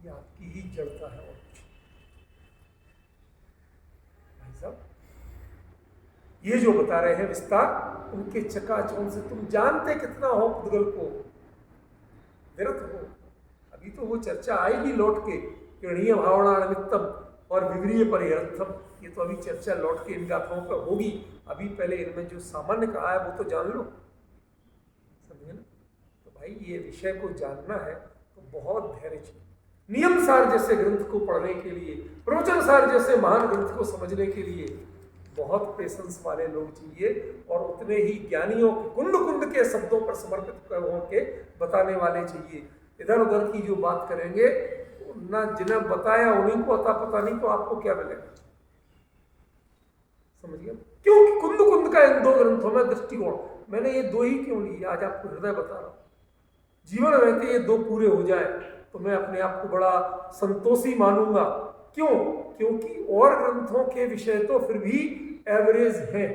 ये आपकी ही जड़ता है। और भाई साहब ये जो बता रहे हैं विस्तार, उनके चकाचौंध से तुम जानते कितना हो पुद्गल को, विरत हो। अभी तो वो चर्चा आएगी लौट के, किरणीय भावना निमित्तम और विवरीय परिहर्थम। ये तो अभी चर्चा लौट के इन गाथाओं पर होगी। अभी पहले इनमें जो सामान्य कहा है वो तो जान लो, समझे ना? तो भाई ये विषय को जानना है तो बहुत धैर्य चाहिए। नियम सार जैसे ग्रंथ को पढ़ने के लिए, प्रवचन सार जैसे महान ग्रंथ को समझने के लिए बहुत पेशेंस वाले लोग चाहिए, और उतने ही ज्ञानियों कुंड कुंड के शब्दों पर समर्पित होकर बताने वाले चाहिए। इधर उधर की जो बात करेंगे ना, जिन्हें बताया उन्हीं को अता पता नहीं, तो आपको क्या मिलेगा? समझिए क्यों कुंद कुंद का इन 2 ग्रंथों में दृष्टिकोण, मैंने ये 2 ही क्यों लिए, आज आपको हृदय बता रहा हूं। जीवन रहते ये 2 पूरे हो जाए तो मैं अपने आप को बड़ा संतोषी मानूंगा। क्यों? क्योंकि और ग्रंथों के विषय तो फिर भी एवरेज हैं,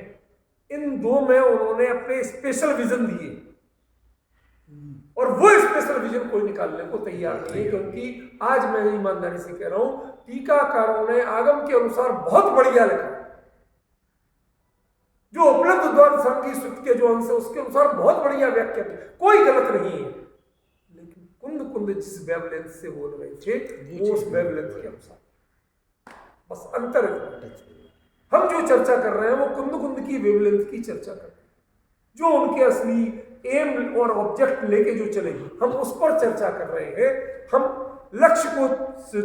इन 2 में उन्होंने अपने स्पेशल विजन दिए, और वो स्पेशल विजन कोई निकालने को तैयार नहीं है। क्योंकि आज मैं ईमानदारी से कह रहा हूं, टीकाकारों ने आगम के अनुसार बहुत बढ़िया लिखा, जो उपलब्ध द्वार संगी सूक्त के जो अंश है उसके अनुसार बहुत बढ़िया व्याख्या की, कोई गलत नहीं है। लेकिन कुंद कुंद जिस वेवलेंथ से बोल रहे थे वो उस वेवलेंथ के अनुसार, बस अंतर है। हम जो चर्चा कर रहे हैं वो कुंद कुंद की वेवलेंथ की चर्चा कर रहे हैं, जो उनके असली एम और ऑब्जेक्ट लेके जो चलेगी हम उस पर चर्चा कर रहे हैं। हम लक्ष्य को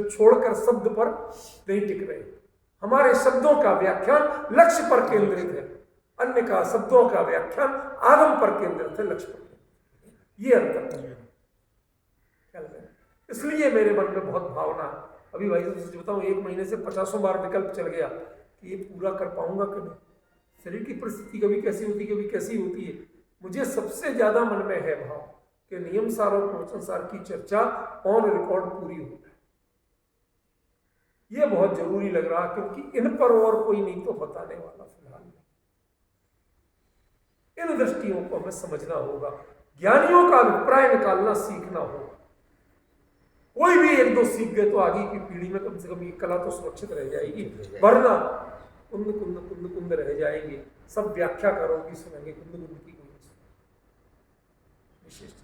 छोड़कर शब्द पर नहीं टिक रहे। हमारे शब्दों का व्याख्यान लक्ष्य पर केंद्रित है, अन्य का शब्दों का व्याख्यान आगम पर केंद्रित है, लक्ष्य पर। ये अंतर है। इसलिए मेरे मन में बहुत भावना, अभी भाई सच बताऊं 1 महीने से 50 बार विकल्प चल गया कि ये पूरा कर पाऊंगा कि नहीं। शरीर की परिस्थिति कभी कैसी होती, कभी कैसी होती है। मुझे सबसे ज्यादा मन में है भाव कि नियम सार और प्रवचन सार की चर्चा ऑन रिकॉर्ड पूरी हो जाए। यह बहुत जरूरी लग रहा, क्योंकि इन पर और कोई नहीं तो बताने वाला फिलहाल नहीं। इन दृष्टियों को हमें समझना होगा, ज्ञानियों का अभिप्राय निकालना सीखना होगा। कोई भी एक दो सीख गए तो आगे की पीढ़ी में कम से कम ये कला तो सुरक्षित रह जाएगी, वरना कुंद कुंद कुंद कुंद रह जाएंगे। सब व्याख्या करोगी सुनेंगे, कुंद कुंद की कोई विशिष्ट